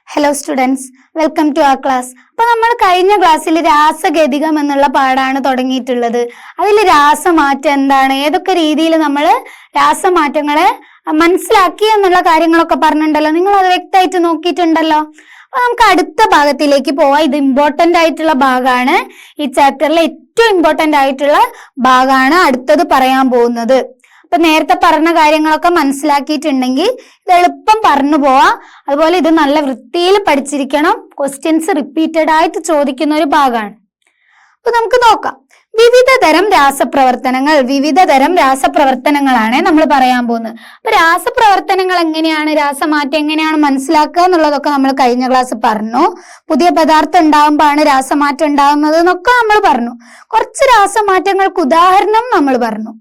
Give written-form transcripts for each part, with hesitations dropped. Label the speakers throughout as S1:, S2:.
S1: Hello students, welcome to our class. അപ്പൊ നമ്മൾ കഴിഞ്ഞ ക്ലാസ്സിൽ രാസഗതികം എന്നുള്ള പാഠമാണ് തുടങ്ങിയിട്ടുള്ളത്. അതിൽ രാസമാറ്റം എന്താണ്, ഏതൊക്കെ രീതിയിൽ നമ്മൾ രാസമാറ്റങ്ങളെ മനസ്സിലാക്കി എന്നുള്ള കാര്യങ്ങളൊക്കെ പറഞ്ഞിട്ടുണ്ടല്ലോ. നിങ്ങൾ അത് വ്യക്തമായിട്ട് നോക്കിയിട്ടുണ്ടല്ലോ. അപ്പൊ നമുക്ക് അടുത്ത ഭാഗത്തിലേക്ക് പോവാം. ഇത് ഇമ്പോർട്ടന്റ് ആയിട്ടുള്ള ഭാഗമാണ്. ഈ ചാപ്റ്ററിലെ ഏറ്റവും ഇമ്പോർട്ടന്റ് ആയിട്ടുള്ള ഭാഗമാണ് അടുത്തത് പറയാൻ പോകുന്നത്. അപ്പൊ നേരത്തെ പറഞ്ഞ കാര്യങ്ങളൊക്കെ മനസ്സിലാക്കിയിട്ടുണ്ടെങ്കിൽ ഇത് എളുപ്പം പറഞ്ഞു പോവാം. അതുപോലെ ഇത് നല്ല വൃത്തിയിൽ പഠിച്ചിരിക്കണം. ക്വസ്റ്റ്യൻസ് റിപ്പീറ്റഡ് ആയിട്ട് ചോദിക്കുന്ന ഒരു ഭാഗമാണ്. അപ്പൊ നമുക്ക് നോക്കാം. വിവിധ തരം രാസപ്രവർത്തനങ്ങളാണ് നമ്മൾ പറയാൻ പോകുന്നത്. അപ്പൊ രാസപ്രവർത്തനങ്ങൾ എങ്ങനെയാണ്, രാസമാറ്റം എങ്ങനെയാണ് മനസ്സിലാക്കുക എന്നുള്ളതൊക്കെ നമ്മൾ കഴിഞ്ഞ ക്ലാസ് പറഞ്ഞു. പുതിയ പദാർത്ഥം ഉണ്ടാകുമ്പോഴാണ് രാസമാറ്റം ഉണ്ടാകുന്നത് എന്നൊക്കെ നമ്മൾ പറഞ്ഞു. കുറച്ച് രാസമാറ്റങ്ങൾക്ക് ഉദാഹരണം നമ്മൾ പറഞ്ഞു.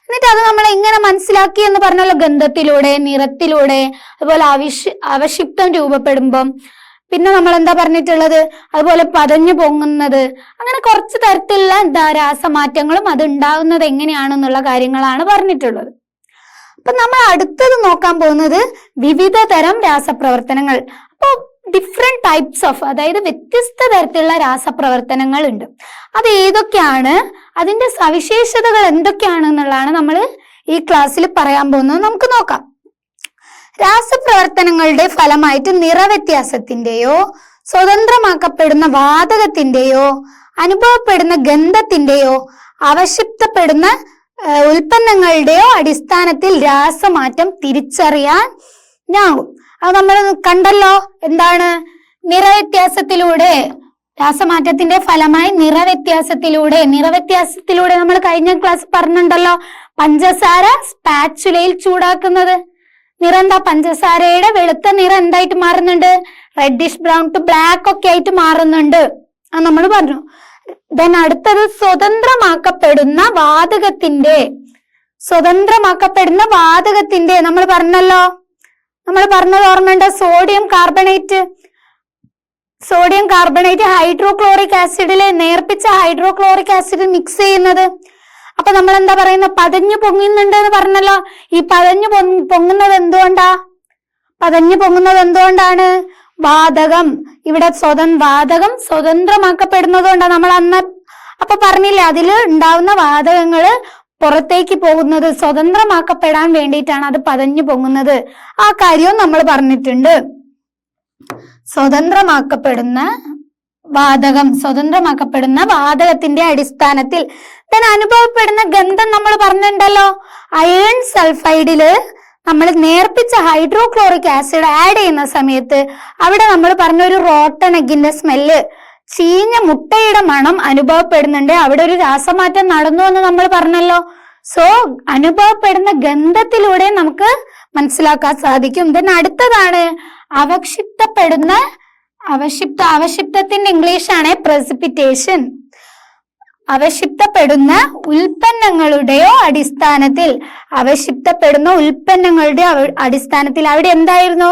S1: എന്നിട്ട് അത് നമ്മൾ എങ്ങനെ മനസ്സിലാക്കി എന്ന് പറഞ്ഞല്ലോ. ഗന്ധത്തിലൂടെ, നിറത്തിലൂടെ, അതുപോലെ അവശിപ്തം രൂപപ്പെടുമ്പം, പിന്നെ നമ്മൾ എന്താ പറഞ്ഞിട്ടുള്ളത്, അതുപോലെ പതഞ്ഞു പൊങ്ങുന്നത്, അങ്ങനെ കുറച്ച് തരത്തിലുള്ള രാസമാറ്റങ്ങളും അത് ഉണ്ടാകുന്നത് എങ്ങനെയാണെന്നുള്ള കാര്യങ്ങളാണ് പറഞ്ഞിട്ടുള്ളത്. അപ്പൊ നമ്മൾ അടുത്തത് നോക്കാൻ പോകുന്നത് വിവിധ തരം രാസപ്രവർത്തനങ്ങൾ. അപ്പൊ ഡിഫറെന്റ് ടൈപ്സ് ഓഫ്, അതായത് വ്യത്യസ്ത തരത്തിലുള്ള രാസപ്രവർത്തനങ്ങൾ ഉണ്ട്. അത് ഏതൊക്കെയാണ്, അതിന്റെ സവിശേഷതകൾ എന്തൊക്കെയാണ് എന്നുള്ളതാണ് നമ്മൾ ഈ ക്ലാസ്സിൽ പറയാൻ പോകുന്നത്. നമുക്ക് നോക്കാം. രാസപ്രവർത്തനങ്ങളുടെ ഫലമായിട്ട് നിറവ്യത്യാസത്തിന്റെയോ സ്വതന്ത്രമാക്കപ്പെടുന്ന വാതകത്തിന്റെയോ അനുഭവപ്പെടുന്ന ഗന്ധത്തിന്റെയോ അവശിപ്തപ്പെടുന്ന ഉൽപ്പന്നങ്ങളുടെയോ അടിസ്ഥാനത്തിൽ രാസമാറ്റം തിരിച്ചറിയാനാകും. അത് നമ്മൾ കണ്ടല്ലോ. എന്താണ് നിറവ്യത്യാസത്തിലൂടെ, രാസമാറ്റത്തിന്റെ ഫലമായി നിറവ്യത്യാസത്തിലൂടെ നമ്മൾ കഴിഞ്ഞ ക്ലാസ് പറഞ്ഞിട്ടുണ്ടല്ലോ. പഞ്ചസാര സ്പാച്ചുലയിൽ ചൂടാക്കുന്നത് നിറം എന്താ, പഞ്ചസാരയുടെ വെളുത്ത നിറം എന്തായിട്ട് മാറുന്നുണ്ട്, റെഡിഷ് ബ്രൗൺ ടു ബ്ലാക്ക് ഒക്കെ ആയിട്ട് മാറുന്നുണ്ട്. അത് നമ്മൾ പറഞ്ഞു. ദെൻ അടുത്തത് സ്വതന്ത്രമാക്കപ്പെടുന്ന വാതകത്തിന്റെ നമ്മൾ പറഞ്ഞല്ലോ. നമ്മൾ പറഞ്ഞത് ഓർമ്മയുണ്ട്. സോഡിയം കാർബണേറ്റ് ഹൈഡ്രോക്ലോറിക് ആസിഡില്, നേർപ്പിച്ച ഹൈഡ്രോക്ലോറിക് ആസിഡ് മിക്സ് ചെയ്യുന്നത്. അപ്പൊ നമ്മൾ എന്താ പറയുന്നത്, പതഞ്ഞു പൊങ്ങുന്നുണ്ട് എന്ന് പറഞ്ഞല്ലോ. ഈ പതഞ്ഞു പൊങ്ങുന്നത് എന്തുകൊണ്ടാണ്? വാതകം ഇവിടെ വാതകം സ്വതന്ത്രമാക്കപ്പെടുന്നത് കൊണ്ടാണ്. നമ്മൾ അന്ന് അപ്പൊ പറഞ്ഞില്ലേ, അതില് ഉണ്ടാവുന്ന വാതകങ്ങള് പുറത്തേക്ക് പോകുന്നത് സ്വതന്ത്രമാക്കപ്പെടാൻ വേണ്ടിയിട്ടാണ് അത് പതഞ്ഞു പൊങ്ങുന്നത്. ആ കാര്യവും നമ്മൾ പറഞ്ഞിട്ടുണ്ട്. സ്വതന്ത്രമാക്കപ്പെടുന്ന വാതകത്തിന്റെ അടിസ്ഥാനത്തിൽ അനുഭവപ്പെടുന്ന ഗന്ധം നമ്മൾ പറഞ്ഞിട്ടുണ്ടല്ലോ. അയൺ സൾഫൈഡില് നമ്മൾ നേർപ്പിച്ച ഹൈഡ്രോക്ലോറിക് ആസിഡ് ആഡ് ചെയ്യുന്ന സമയത്ത് അവിടെ നമ്മൾ പറഞ്ഞ ഒരു റോട്ടൺ എഗ്ഗിന്റെ സ്മെല്ല്, ചീഞ്ഞ മുട്ടയുടെ മണം അനുഭവപ്പെടുന്നുണ്ട്. അവിടെ ഒരു രാസമാറ്റം നടന്നു എന്ന് നമ്മൾ പറഞ്ഞല്ലോ. സോ അനുഭവപ്പെടുന്ന ഗന്ധത്തിലൂടെ നമുക്ക് മനസ്സിലാക്കാൻ സാധിക്കും. ഇതിന് അടുത്തതാണ് അവശിപ്തത്തിന്റെ ഇംഗ്ലീഷ് ആണ് പ്രസിപ്പിറ്റേഷൻ. അവശിപ്തപ്പെടുന്ന ഉൽപ്പന്നങ്ങളുടെയോ അടിസ്ഥാനത്തിൽ അവിടെ എന്തായിരുന്നു,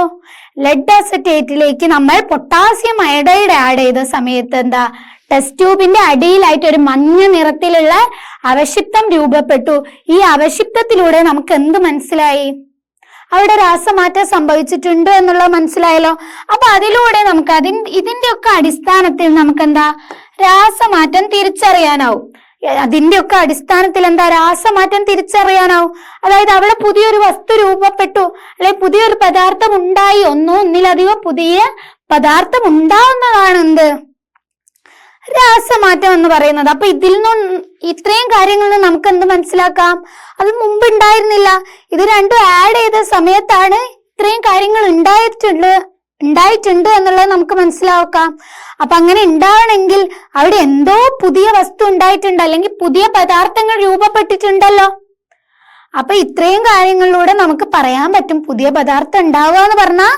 S1: ലെഡ് അസറ്റേറ്റിലേക്ക് നമ്മൾ പൊട്ടാസ്യം അയഡൈഡ് ആഡ് ചെയ്ത സമയത്ത് എന്താ, ടെസ്റ്റ് ട്യൂബിന്റെ അടിയിലായിട്ട് ഒരു മഞ്ഞ നിറത്തിലുള്ള അവശിപ്തം രൂപപ്പെട്ടു. ഈ അവശിപ്തത്തിലൂടെ നമുക്ക് എന്ത് മനസ്സിലായി, അവിടെ രാസമാറ്റം സംഭവിച്ചിട്ടുണ്ട് എന്നുള്ളത് മനസ്സിലായല്ലോ. അപ്പൊ അതിലൂടെ നമുക്ക് ഇതിന്റെ ഒക്കെ അടിസ്ഥാനത്തിൽ നമുക്ക് എന്താ, രാസമാറ്റം തിരിച്ചറിയാനാവും. അതായത് അവിടെ പുതിയൊരു വസ്തു രൂപപ്പെട്ടു, അല്ലെ പുതിയൊരു പദാർത്ഥം ഉണ്ടായി, ഒന്നിലധികം പുതിയ പദാർത്ഥം ഉണ്ടാവുന്നതാണ് എന്ത്, രാസമാറ്റം എന്ന് പറയുന്നത്. അപ്പൊ ഇതിൽ നിന്നും ഇത്രയും കാര്യങ്ങളിൽ നമുക്ക് എന്ത് മനസ്സിലാക്കാം, അത് മുമ്പ് ഉണ്ടായിരുന്നില്ല. ഇത് രണ്ടും ആഡ് ചെയ്ത സമയത്താണ് ഇത്രയും കാര്യങ്ങൾ ഉണ്ടായിട്ടുണ്ട് എന്നുള്ളത് നമുക്ക് മനസ്സിലാക്കാം. അപ്പൊ അങ്ങനെ ഉണ്ടാവണമെങ്കിൽ അവിടെ എന്തോ പുതിയ വസ്തു ഉണ്ടായിട്ടുണ്ട്, അല്ലെങ്കിൽ പുതിയ പദാർത്ഥങ്ങൾ രൂപപ്പെട്ടിട്ടുണ്ടല്ലോ. അപ്പൊ ഇത്രയും കാര്യങ്ങളിലൂടെ നമുക്ക് പറയാൻ പറ്റും പുതിയ പദാർത്ഥം ഉണ്ടാവുക എന്ന് പറഞ്ഞാൽ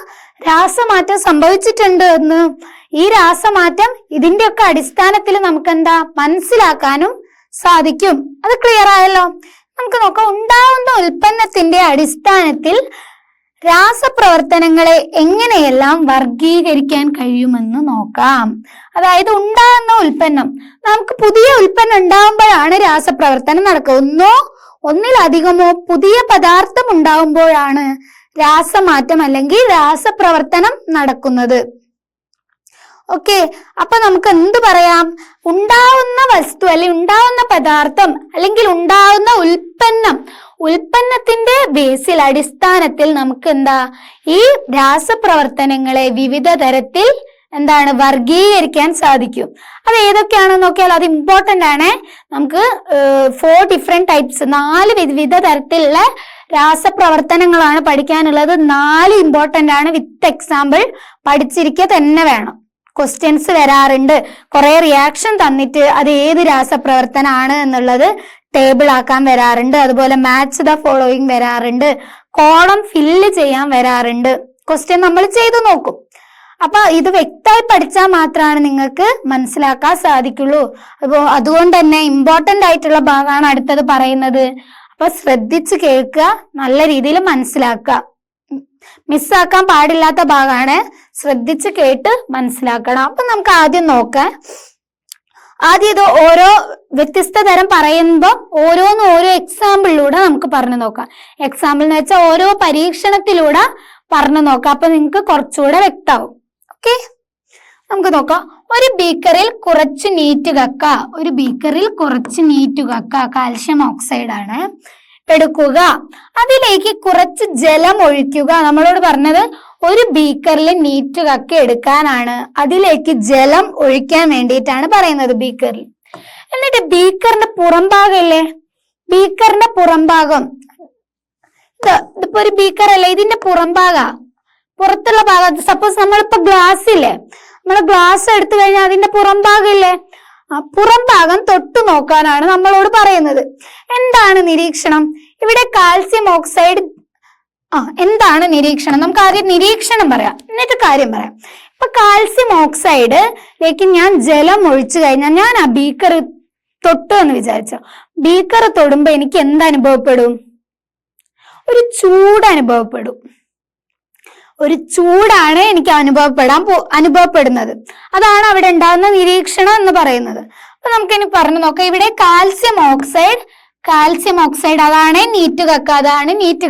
S1: രാസമാറ്റം സംഭവിച്ചിട്ടുണ്ട് എന്ന്. ഈ രാസമാറ്റം ഇതിന്റെയൊക്കെ അടിസ്ഥാനത്തിൽ നമുക്ക് എന്താ മനസ്സിലാക്കാനും സാധിക്കും. അത് ക്ലിയർ ആയല്ലോ. നമുക്ക് നോക്കാം. ഉണ്ടാവുന്ന ഉൽപ്പന്നത്തിന്റെ അടിസ്ഥാനത്തിൽ രാസപ്രവർത്തനങ്ങളെ എങ്ങനെയെല്ലാം വർഗീകരിക്കാൻ കഴിയുമെന്ന് നോക്കാം. അതായത് ഉണ്ടാകുന്ന ഉൽപ്പന്നം, നമുക്ക് പുതിയ ഉൽപ്പന്നം ഉണ്ടാകുമ്പോഴാണ് രാസപ്രവർത്തനം നടക്കുക. ഒന്നിലധികമോ പുതിയ പദാർത്ഥം ഉണ്ടാകുമ്പോഴാണ് രാസമാറ്റം അല്ലെങ്കിൽ രാസപ്രവർത്തനം നടക്കുന്നത്. ഓക്കെ, അപ്പൊ നമുക്ക് എന്ത് പറയാം? ഉണ്ടാവുന്ന വസ്തു അല്ലെങ്കിൽ ഉണ്ടാവുന്ന പദാർത്ഥം അല്ലെങ്കിൽ ഉണ്ടാവുന്ന ഉൽപ്പന്നത്തിന്റെ ബേസിൽ അടിസ്ഥാനത്തിൽ നമുക്ക് എന്താ ഈ രാസപ്രവർത്തനങ്ങളെ വിവിധ തരത്തിൽ എന്താണ് വർഗീകരിക്കാൻ സാധിക്കും. അത് ഏതൊക്കെയാണെന്ന് നോക്കിയാൽ അത് ഇമ്പോർട്ടന്റ് ആണ്. നമുക്ക് 4 ഡിഫറെന്റ് ടൈപ്സ് 4 വിവിധ തരത്തിലുള്ള രാസപ്രവർത്തനങ്ങളാണ് പഠിക്കാനുള്ളത്. 4 ഇമ്പോർട്ടന്റ് ആണ്. വിത്ത് എക്സാമ്പിൾ പഠിച്ചിരിക്കുക തന്നെ വേണം. ക്വസ്റ്റ്യൻസ് വരാറുണ്ട്. കുറെ റിയാക്ഷൻ തന്നിട്ട് അത് ഏത് രാസപ്രവർത്തനമാണ് എന്നുള്ളത് ടേബിൾ ആക്കാൻ വരാറുണ്ട്. അതുപോലെ മാച്ച് ദ ഫോളോയിങ് വരാറുണ്ട്. കോളം ഫില്ല് ചെയ്യാൻ വരാറുണ്ട്. ക്വസ്റ്റ്യൻ നമ്മൾ ചെയ്തു നോക്കും. അപ്പൊ ഇത് വ്യക്തമായി പഠിച്ചാൽ മാത്രമാണ് നിങ്ങൾക്ക് മനസ്സിലാക്കാൻ സാധിക്കുള്ളൂ. അപ്പോൾ അതുകൊണ്ട് തന്നെ ഇമ്പോർട്ടന്റ് ആയിട്ടുള്ള ഭാഗമാണ് അടുത്തത് പറയുന്നത്. അപ്പൊ ശ്രദ്ധിച്ച് കേൾക്കുക, നല്ല രീതിയിൽ മനസ്സിലാക്കുക. മിസ്സാക്കാൻ പാടില്ലാത്ത ഭാഗമാണ്. ശ്രദ്ധിച്ച് കേട്ട് മനസ്സിലാക്കണം. അപ്പൊ നമുക്ക് ആദ്യം നോക്കാം. ആദ്യം ഇത് ഓരോ വ്യത്യസ്ത തരം പറയുമ്പോൾ ഓരോന്നും ഓരോ എക്സാമ്പിളിലൂടെ നമുക്ക് പറഞ്ഞു നോക്കാം. എക്സാമ്പിൾ എന്ന് വെച്ചാൽ ഓരോ പരീക്ഷണത്തിലൂടെ പറഞ്ഞു നോക്കാം. അപ്പൊ നിങ്ങൾക്ക് കുറച്ചുകൂടെ വ്യക്തമാവും. ഓക്കെ, നമുക്ക് നോക്കാം. ഒരു ബീക്കറിൽ കുറച്ച് നീറ്റ് കക്ക കാൽഷ്യം ഓക്സൈഡ് ആണ് എടുക്കുക. അതിലേക്ക് കുറച്ച് ജലം ഒഴിക്കുക. നമ്മളോട് പറഞ്ഞത് ഒരു ബീക്കറിൽ നീറ്റ് കക്ക എടുക്കാനാണ്. അതിലേക്ക് ജലം ഒഴിക്കാൻ വേണ്ടിയിട്ടാണ് പറയുന്നത് ബീക്കറിൽ. എന്നിട്ട് ബീക്കറിന്റെ പുറംഭാഗം ഇല്ലേ, ബീക്കറിന്റെ പുറംഭാഗം ഇതിപ്പോ ഒരു ബീക്കർ അല്ലേ, ഇതിന്റെ പുറത്തുള്ള ഭാഗം. സപ്പോസ് നമ്മളിപ്പോ ഗ്ലാസ് ഇല്ലേ, നമ്മള് ഗ്ലാസ് എടുത്തു കഴിഞ്ഞാൽ അതിന്റെ പുറംഭാഗം ഇല്ലേ, പുറംഭാഗം തൊട്ടു നോക്കാനാണ് നമ്മളോട് പറയുന്നത്. എന്താണ് നിരീക്ഷണം? ഇവിടെ കാൽസ്യം ഓക്സൈഡ് എന്താണ് നിരീക്ഷണം? നമുക്ക് ആദ്യം നിരീക്ഷണം പറയാം, എന്നിട്ട് കാര്യം പറയാം. ഇപ്പൊ കാൽസ്യം ഓക്സൈഡിലേക്ക് ഞാൻ ജലം ഒഴിച്ചു കഴിഞ്ഞാൽ ഞാൻ ആ ബീക്കർ തൊട്ടു എന്ന് വിചാരിച്ചോ. ബീക്കർ തൊടുമ്പോ എനിക്ക് എന്തനുഭവപ്പെടും? ഒരു ചൂട് അനുഭവപ്പെടും. ഒരു ചൂടാണ് എനിക്ക് അനുഭവപ്പെടുന്നത്. അതാണ് അവിടെ ഉണ്ടാകുന്ന നിരീക്ഷണം എന്ന് പറയുന്നത്. അപ്പൊ നമുക്കിനി പറഞ്ഞു നോക്കാം. ഇവിടെ കാൽസ്യം ഓക്സൈഡ് അതാണ് നീറ്റ്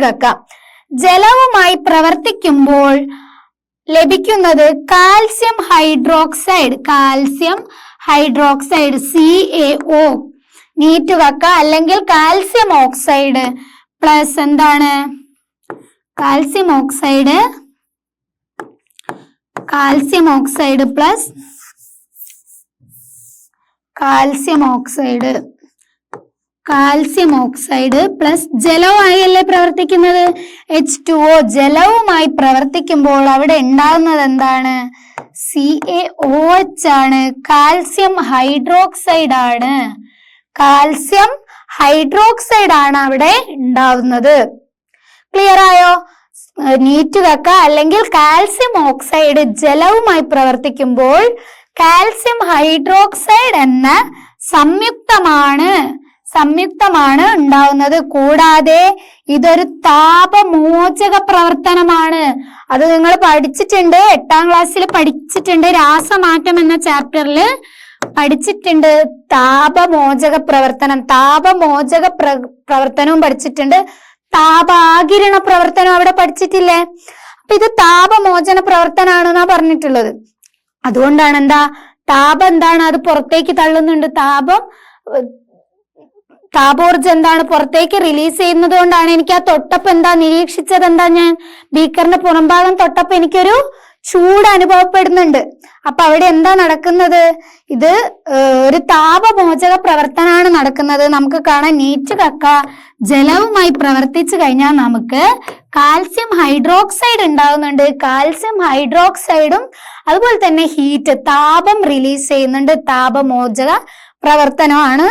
S1: കക്ക. ജലവുമായി പ്രവർത്തിക്കുമ്പോൾ ലഭിക്കുന്നത് കാൽസ്യം ഹൈഡ്രോക്സൈഡ് CaO നീറ്റ് കക്ക അല്ലെങ്കിൽ കാൽസ്യം ഓക്സൈഡ് പ്ലസ് എന്താണ് കാൽസ്യം ഓക്സൈഡ് പ്ലസ് ജലവുമായി അല്ലേ പ്രവർത്തിക്കുന്നത്, H2O. ജലവുമായി പ്രവർത്തിക്കുമ്പോൾ അവിടെ ഉണ്ടാകുന്നത് എന്താണ്? CaOH ആണ്. കാൽസ്യം ഹൈഡ്രോക്സൈഡ് ആണ് അവിടെ ഉണ്ടാവുന്നത്. ക്ലിയർ ആയോ? നീറ്റ് കക്ക അല്ലെങ്കിൽ കാൽസ്യം ഓക്സൈഡ് ജലവുമായി പ്രവർത്തിക്കുമ്പോൾ കാൽസ്യം ഹൈഡ്രോക്സൈഡ് എന്ന സംയുക്തമാണ് ഉണ്ടാവുന്നത്. കൂടാതെ ഇതൊരു താപമോചക പ്രവർത്തനമാണ്. അത് നിങ്ങൾ പഠിച്ചിട്ടുണ്ട്, 8ാം ക്ലാസ്സിൽ പഠിച്ചിട്ടുണ്ട്. രാസമാറ്റം എന്ന ചാപ്റ്ററിൽ പഠിച്ചിട്ടുണ്ട്. താപമോചക പ്രവർത്തനവും പഠിച്ചിട്ടുണ്ട്. താപാകിരണ പ്രവർത്തനം അവിടെ പഠിച്ചിട്ടില്ലേ? അപ്പൊ ഇത് താപമോചന പ്രവർത്തനമാണെന്നാ പറഞ്ഞിട്ടുള്ളത്. അതുകൊണ്ടാണ് താപം എന്താണ്, അത് പുറത്തേക്ക് തള്ളുന്നുണ്ട്. താപോർജ്ജം എന്താണ്, പുറത്തേക്ക് റിലീസ് ചെയ്യുന്നത് കൊണ്ടാണ് എനിക്ക് ആ തൊട്ടപ്പം നിരീക്ഷിച്ചത് ഞാൻ ബീക്കറിന്റെ പുറംഭാഗം തൊട്ടപ്പം എനിക്കൊരു ചൂട് അനുഭവപ്പെടുന്നുണ്ട്. അപ്പൊ അവിടെ എന്താ നടക്കുന്നത്? ഇത് ഒരു താപമോചക പ്രവർത്തനമാണ് നടക്കുന്നത്. നമുക്ക് കാണാം, നീറ്റ് കക്ക ജലവുമായി പ്രവർത്തിച്ചു കഴിഞ്ഞാൽ നമുക്ക് കാൽസ്യം ഹൈഡ്രോക്സൈഡ് ഉണ്ടാവുന്നുണ്ട്. കാൽസ്യം ഹൈഡ്രോക്സൈഡും അതുപോലെ തന്നെ താപം റിലീസ് ചെയ്യുന്നുണ്ട്. താപമോചക പ്രവർത്തനമാണ്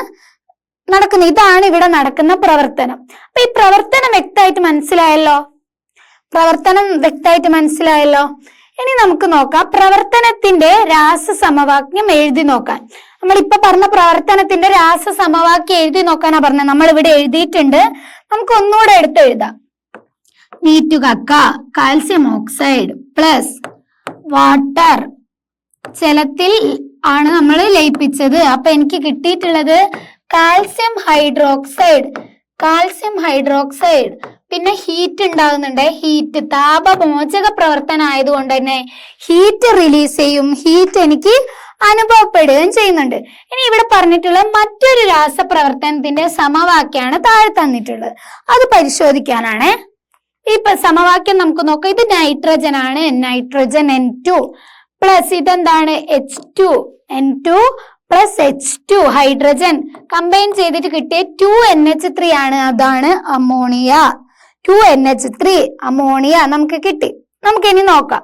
S1: നടക്കുന്നത്. ഇതാണ് ഇവിടെ നടക്കുന്ന പ്രവർത്തനം. അപ്പൊ ഈ പ്രവർത്തനം വ്യക്തമായിട്ട് മനസ്സിലായല്ലോ. ഇനി നമുക്ക് നോക്കാം പ്രവർത്തനത്തിന്റെ രാസസമവാക്യം എഴുതി നോക്കാൻ. നമ്മളിപ്പോ പറഞ്ഞ പ്രവർത്തനത്തിന്റെ രാസസമവാക്യം എഴുതി നോക്കാനാ പറഞ്ഞത്. നമ്മൾ ഇവിടെ എഴുതിയിട്ടുണ്ട്. നമുക്ക് ഒന്നുകൂടെ എടുത്തെഴുതാം. നീറ്റ് കക്ക കാൽസ്യം ഓക്സൈഡ് പ്ലസ് വാട്ടർ, ജലത്തിൽ ആണ് നമ്മൾ ലയിപ്പിച്ചത്. അപ്പൊ എനിക്ക് കിട്ടിയിട്ടുള്ളത് കാൽസ്യം ഹൈഡ്രോക്സൈഡ് പിന്നെ ഹീറ്റ് ഉണ്ടാകുന്നുണ്ട്. ഹീറ്റ് താപമോചക പ്രവർത്തനം ആയതുകൊണ്ട് തന്നെ ഹീറ്റ് റിലീസ് ചെയ്യും, ഹീറ്റ് എനിക്ക് അനുഭവപ്പെടുകയും ചെയ്യുന്നുണ്ട്. ഇനി ഇവിടെ പറഞ്ഞിട്ടുള്ള മറ്റൊരു രാസപ്രവർത്തനത്തിന്റെ സമവാക്യമാണ് താഴെ തന്നിട്ടുള്ളത്. അത് പരിശോധിക്കാനാണ്. ഈ സമവാക്യം നമുക്ക് നോക്കാം. ഇത് നൈട്രജൻ ആണ്. നൈട്രജൻ N2 പ്ലസ് ഇതെന്താണ് H2, N2 plus H2 hydrogen combine ചെയ്തിട്ട് കിട്ടിയ 2NH3 ആണ്. അതാണ് അമോണിയ. 2NH3 അമോണിയ നമുക്ക് കിട്ടി. നമുക്ക് ഇനി നോക്കാം.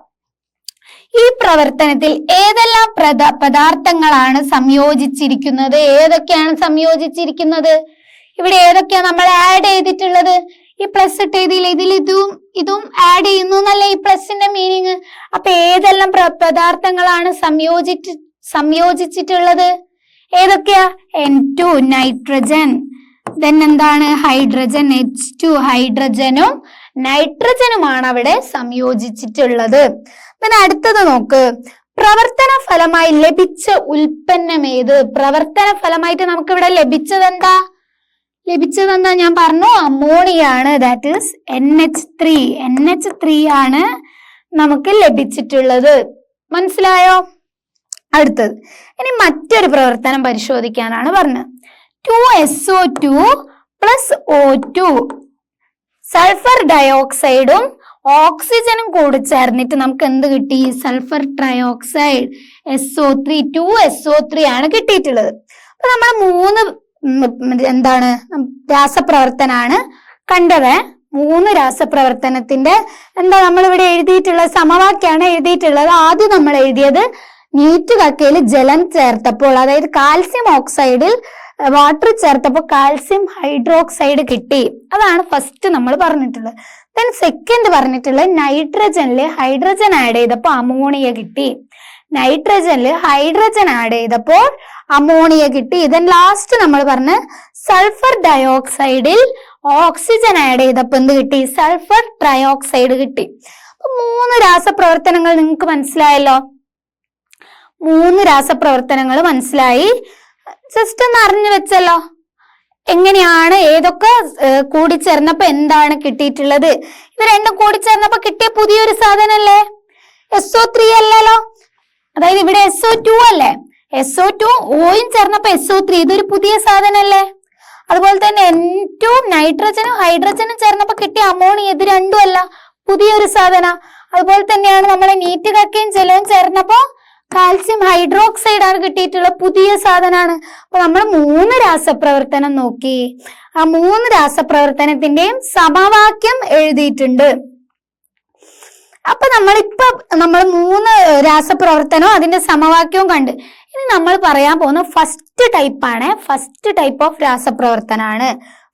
S1: ഈ പ്രവർത്തനത്തിൽ ഏതെല്ലാം പദാർത്ഥങ്ങളാണ് സംയോജിച്ചിരിക്കുന്നത്? ഏതൊക്കെയാണ് സംയോജിച്ചിരിക്കുന്നത്? ഇവിടെ ഏതൊക്കെയാ നമ്മൾ ആഡ് ചെയ്തിട്ടുള്ളത്? ഈ പ്ലസ് ഇട്ട് ഇതിൽ ഇതും ആഡ് ചെയ്യുന്നു എന്നല്ല ഈ പ്ലസിന്റെ മീനിങ്. അപ്പൊ ഏതെല്ലാം പദാർത്ഥങ്ങളാണ് സംയോജിച്ചിട്ടുള്ളത്? ഏതൊക്കെയാ? N2 നൈട്രജൻ, then എന്താണ്? ഹൈഡ്രജൻ H2 ഹൈഡ്രജനും നൈട്രജനുമാണ് അവിടെ സംയോജിച്ചിട്ടുള്ളത്. പിന്നെ അടുത്തത് നോക്ക്. പ്രവർത്തന ഫലമായി ലഭിച്ച ഉൽപ്പന്നം ഏത്? പ്രവർത്തന ഫലമായിട്ട് നമുക്ക് ഇവിടെ ലഭിച്ചതെന്താ? ഞാൻ പറഞ്ഞു അമോണിയ ആണ്. ദാറ്റ് ഈസ് NH3 ആണ് നമുക്ക് ലഭിച്ചിട്ടുള്ളത്. മനസ്സിലായോ? അടുത്തത് ഇനി മറ്റൊരു പ്രവർത്തനം പരിശോധിക്കാനാണ് പറഞ്ഞത്. 2SO2 പ്ലസ് O2 സൾഫർ ഡയോക്സൈഡും ഓക്സിജനും കൂടി ചേർന്നിട്ട് നമുക്ക് എന്ത് കിട്ടി? സൾഫർ ട്രയോക്സൈഡ് SO3, 2SO3 ആണ് കിട്ടിയിട്ടുള്ളത്. അപ്പൊ നമ്മൾ 3 രാസപ്രവർത്തനാണ് കണ്ടത്. 3 രാസപ്രവർത്തനത്തിന്റെ നമ്മൾ ഇവിടെ എഴുതിയിട്ടുള്ള സമവാക്യാണ് എഴുതിയിട്ടുള്ളത്. ആദ്യം നമ്മൾ എഴുതിയത് നീറ്റ് കക്കയിൽ ജലം ചേർത്തപ്പോൾ, അതായത് കാൽസ്യം ഓക്സൈഡിൽ വാട്ടർ ചേർത്തപ്പോൾ കാൽസ്യം ഹൈഡ്രോക്സൈഡ് കിട്ടി. അതാണ് ഫസ്റ്റ് നമ്മൾ പറഞ്ഞിട്ടുള്ളത്. ദെൻ സെക്കൻഡ് പറഞ്ഞിട്ടുള്ളത് നൈട്രജനിൽ ഹൈഡ്രജൻ ആഡ് ചെയ്തപ്പോൾ അമോണിയ കിട്ടി. നൈട്രജനിൽ ഹൈഡ്രജൻ ആഡ് ചെയ്തപ്പോൾ അമോണിയ കിട്ടി. ദെൻ ലാസ്റ്റ് നമ്മൾ പറഞ്ഞ സൾഫർ ഡയോക്സൈഡിൽ ഓക്സിജൻ ആഡ് ചെയ്തപ്പോൾ എന്ത് കിട്ടി? സൾഫർ ട്രയോക്സൈഡ് കിട്ടി. അപ്പൊ 3 രാസപ്രവർത്തനങ്ങൾ നിങ്ങൾക്ക് മനസ്സിലായല്ലോ. 3 രാസപ്രവർത്തനങ്ങൾ മനസ്സിലായി. ജസ്റ്റ് ഒന്ന് അറിഞ്ഞു വെച്ചല്ലോ. എങ്ങനെയാണ്, ഏതൊക്കെ കൂടിച്ചേർന്നപ്പോ എന്താണ് കിട്ടിയിട്ടുള്ളത്? ഇത് രണ്ടും കൂടിച്ചേർന്നപ്പോ കിട്ടിയ പുതിയൊരു സാധനല്ലേ? SO3 അല്ലല്ലോ. അതായത് ഇവിടെ SO2 അല്ലേ? SO2 ഓയും ചേർന്നപ്പോ SO3, ഇതൊരു പുതിയ സാധനല്ലേ? അതുപോലെ തന്നെ N2 നൈട്രജനും ഹൈഡ്രജനും ചേർന്നപ്പോ കിട്ടിയ അമോണിയ, ഇത് രണ്ടും അല്ല, പുതിയൊരു സാധന. അതുപോലെ തന്നെയാണ് നമ്മളെ നീറ്റ് കക്കയും ജലവും ചേർന്നപ്പോ കാൽസ്യം ഹൈഡ്രോക്സൈഡ് ആണ് കിട്ടിയിട്ടുള്ള പുതിയ സാധനമാണ്. അപ്പൊ നമ്മൾ 3 രാസപ്രവർത്തനം നോക്കി. ആ 3 രാസപ്രവർത്തനത്തിന്റെയും സമവാക്യം എഴുതിയിട്ടുണ്ട്. അപ്പൊ നമ്മൾ 3 രാസപ്രവർത്തനവും അതിന്റെ സമവാക്യവും കണ്ട്. ഇനി നമ്മൾ പറയാൻ പോകുന്ന ഫസ്റ്റ് ടൈപ്പാണ്. ഫസ്റ്റ് ടൈപ്പ് ഓഫ് രാസപ്രവർത്തനാണ്.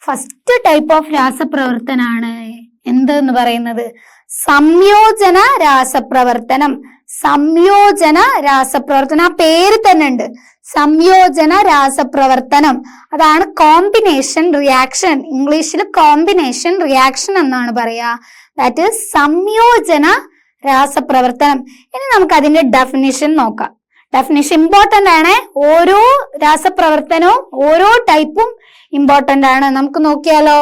S1: ഫസ്റ്റ് ടൈപ്പ് ഓഫ് രാസപ്രവർത്തനാണ് എന്തെന്ന് പറയുന്നത്? സംയോജന രാസപ്രവർത്തനം. സംയോജന രാസപ്രവർത്തനം, ആ പേര് തന്നെ ഉണ്ട്, സംയോജന രാസപ്രവർത്തനം. അതാണ് കോമ്പിനേഷൻ റിയാക്ഷൻ. ഇംഗ്ലീഷിൽ കോമ്പിനേഷൻ റിയാക്ഷൻ എന്നാണ് പറയാ. ദാറ്റ് ഈസ് സംയോജന രാസപ്രവർത്തനം. ഇനി നമുക്ക് അതിന്റെ ഡെഫിനിഷൻ നോക്കാം. ഡെഫിനിഷൻ ഇമ്പോർട്ടന്റ് ആണ്. ഓരോ രാസപ്രവർത്തനവും ഓരോ ടൈപ്പും ഇമ്പോർട്ടന്റ് ആണ്. നമുക്ക് നോക്കിയാലോ.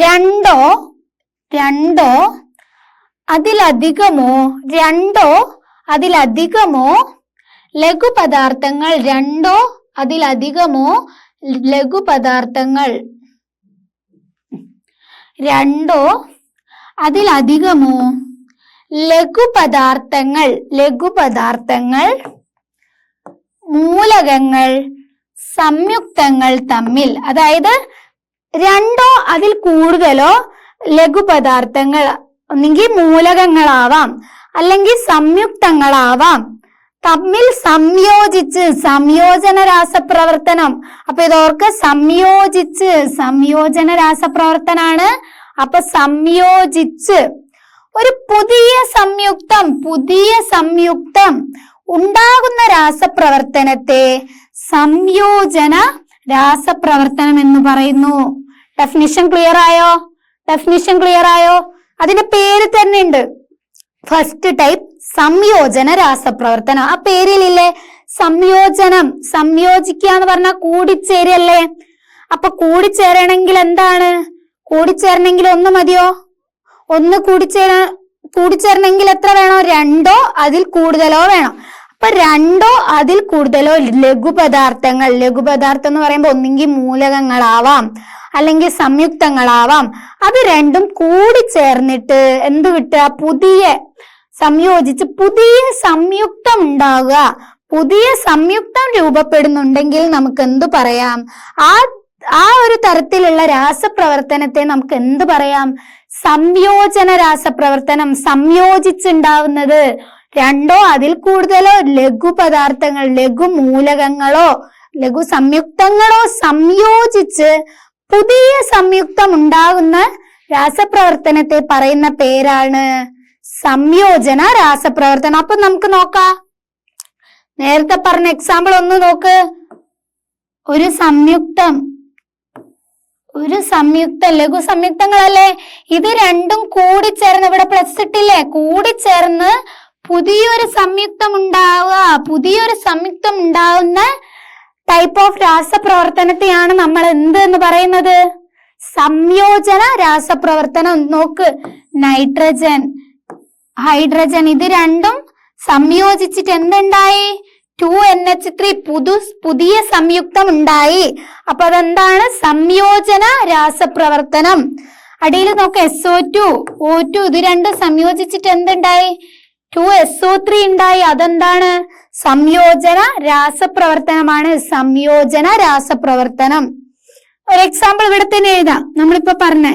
S1: രണ്ടോ അതിലധികമോ ലഘുപദാർത്ഥങ്ങൾ, രണ്ടോ അതിലധികമോ ലഘുപദാർത്ഥങ്ങൾ, രണ്ടോ അതിലധികമോ ലഘുപദാർത്ഥങ്ങൾ മൂലകങ്ങൾ സംയുക്തങ്ങൾ തമ്മിൽ, അതായത് രണ്ടോ അതിൽ കൂടുതലോ ലഘുപദാർത്ഥങ്ങൾ ഒന്നെങ്കിൽ മൂലകങ്ങളാവാം അല്ലെങ്കിൽ സംയുക്തങ്ങളാവാം തമ്മിൽ സംയോജിച്ച്, സംയോജന രാസപ്രവർത്തനം. അപ്പൊ ഇതോർക്ക് സംയോജന രാസപ്രവർത്തനാണ്. അപ്പൊ സംയോജിച്ച് ഒരു പുതിയ സംയുക്തം ഉണ്ടാകുന്ന രാസപ്രവർത്തനത്തെ സംയോജന രാസപ്രവർത്തനം എന്ന് പറയുന്നു. ഡെഫിനിഷൻ ക്ലിയർ ആയോ? അതിന്റെ പേര് തന്നെ ഉണ്ട്. ഫസ്റ്റ് ടൈപ്പ് സംയോജന രാസപ്രവർത്തനം. ആ പേരിലില്ലേ സംയോജനം? സംയോജിക്കുക എന്ന് പറഞ്ഞാൽ കൂടിച്ചേരല്ലേ? അപ്പൊ കൂടിച്ചേരണമെങ്കിൽ എന്താണ്? കൂടിച്ചേരണമെങ്കിൽ 1 മതിയോ? 1 കൂടിച്ചേരണമെങ്കിൽ എത്ര വേണോ? 2ഓ അതിൽ കൂടുതലോ വേണം. അപ്പൊ 2ഓ അതിൽ കൂടുതലോ ലഘുപദാർത്ഥങ്ങൾ, ലഘുപദാർത്ഥം എന്ന് പറയുമ്പോൾ ഒന്നെങ്കിൽ മൂലകങ്ങളാവാം അല്ലെങ്കിൽ സംയുക്തങ്ങളാവാം, അത് രണ്ടും കൂടിച്ചേർന്നിട്ട് എന്ത് കിട്ടുക? സംയോജിച്ച് പുതിയ സംയുക്തം ഉണ്ടാവുക. പുതിയ സംയുക്തം രൂപപ്പെടുന്നുണ്ടെങ്കിൽ നമുക്ക് എന്തു പറയാം? ആ ഒരു തരത്തിലുള്ള രാസപ്രവർത്തനത്തെ നമുക്ക് എന്ത് പറയാം? സംയോജന രാസപ്രവർത്തനം. സംയോജിച്ചുണ്ടാവുന്നത് 2ഓ അതിൽ കൂടുതലോ ലഘുപദാർത്ഥങ്ങൾ, ലഘുമൂലകങ്ങളോ ലഘു സംയുക്തങ്ങളോ സംയോജിച്ച് പുതിയ സംയുക്തം ഉണ്ടാകുന്ന രാസപ്രവർത്തനത്തെ പറയുന്ന പേരാണ് സംയോജന രാസപ്രവർത്തനം. അപ്പൊ നമുക്ക് നോക്കാം. നേരത്തെ പറഞ്ഞ എക്സാമ്പിൾ ഒന്ന് നോക്ക്. ഒരു സംയുക്തം ലഘു സംയുക്തങ്ങളല്ലേ? ഇത് രണ്ടും കൂടിച്ചേർന്ന്, ഇവിടെ പ്ലസ് ഇട്ടില്ലേ, കൂടിച്ചേർന്ന് പുതിയൊരു സംയുക്തം ഉണ്ടാവുന്ന ടൈപ്പ് ഓഫ് രാസപ്രവർത്തനത്തെയാണ് നമ്മൾ എന്ത് എന്ന് പറയുന്നത്? സംയോജന രാസപ്രവർത്തനം. നോക്ക്, നൈട്രജൻ, ഹൈഡ്രജൻ ഇത് രണ്ടും സംയോജിച്ചിട്ട് എന്തുണ്ടായി? 2NH3 പുതിയ സംയുക്തം ഉണ്ടായി. അപ്പൊ അതെന്താണ്? സംയോജന രാസപ്രവർത്തനം. അടിയിൽ നോക്ക്, SO2 O2 ഇത് രണ്ടും സംയോജിച്ചിട്ട് എന്തുണ്ടായി? 2SO3 ഉണ്ടായി. അതെന്താണ്? സംയോജന രാസപ്രവർത്തനമാണ്. സംയോജന രാസപ്രവർത്തനം. ഒരു എക്സാമ്പിൾ ഇവിടെ തന്നെ എഴുതാം. നമ്മളിപ്പോ പറഞ്ഞ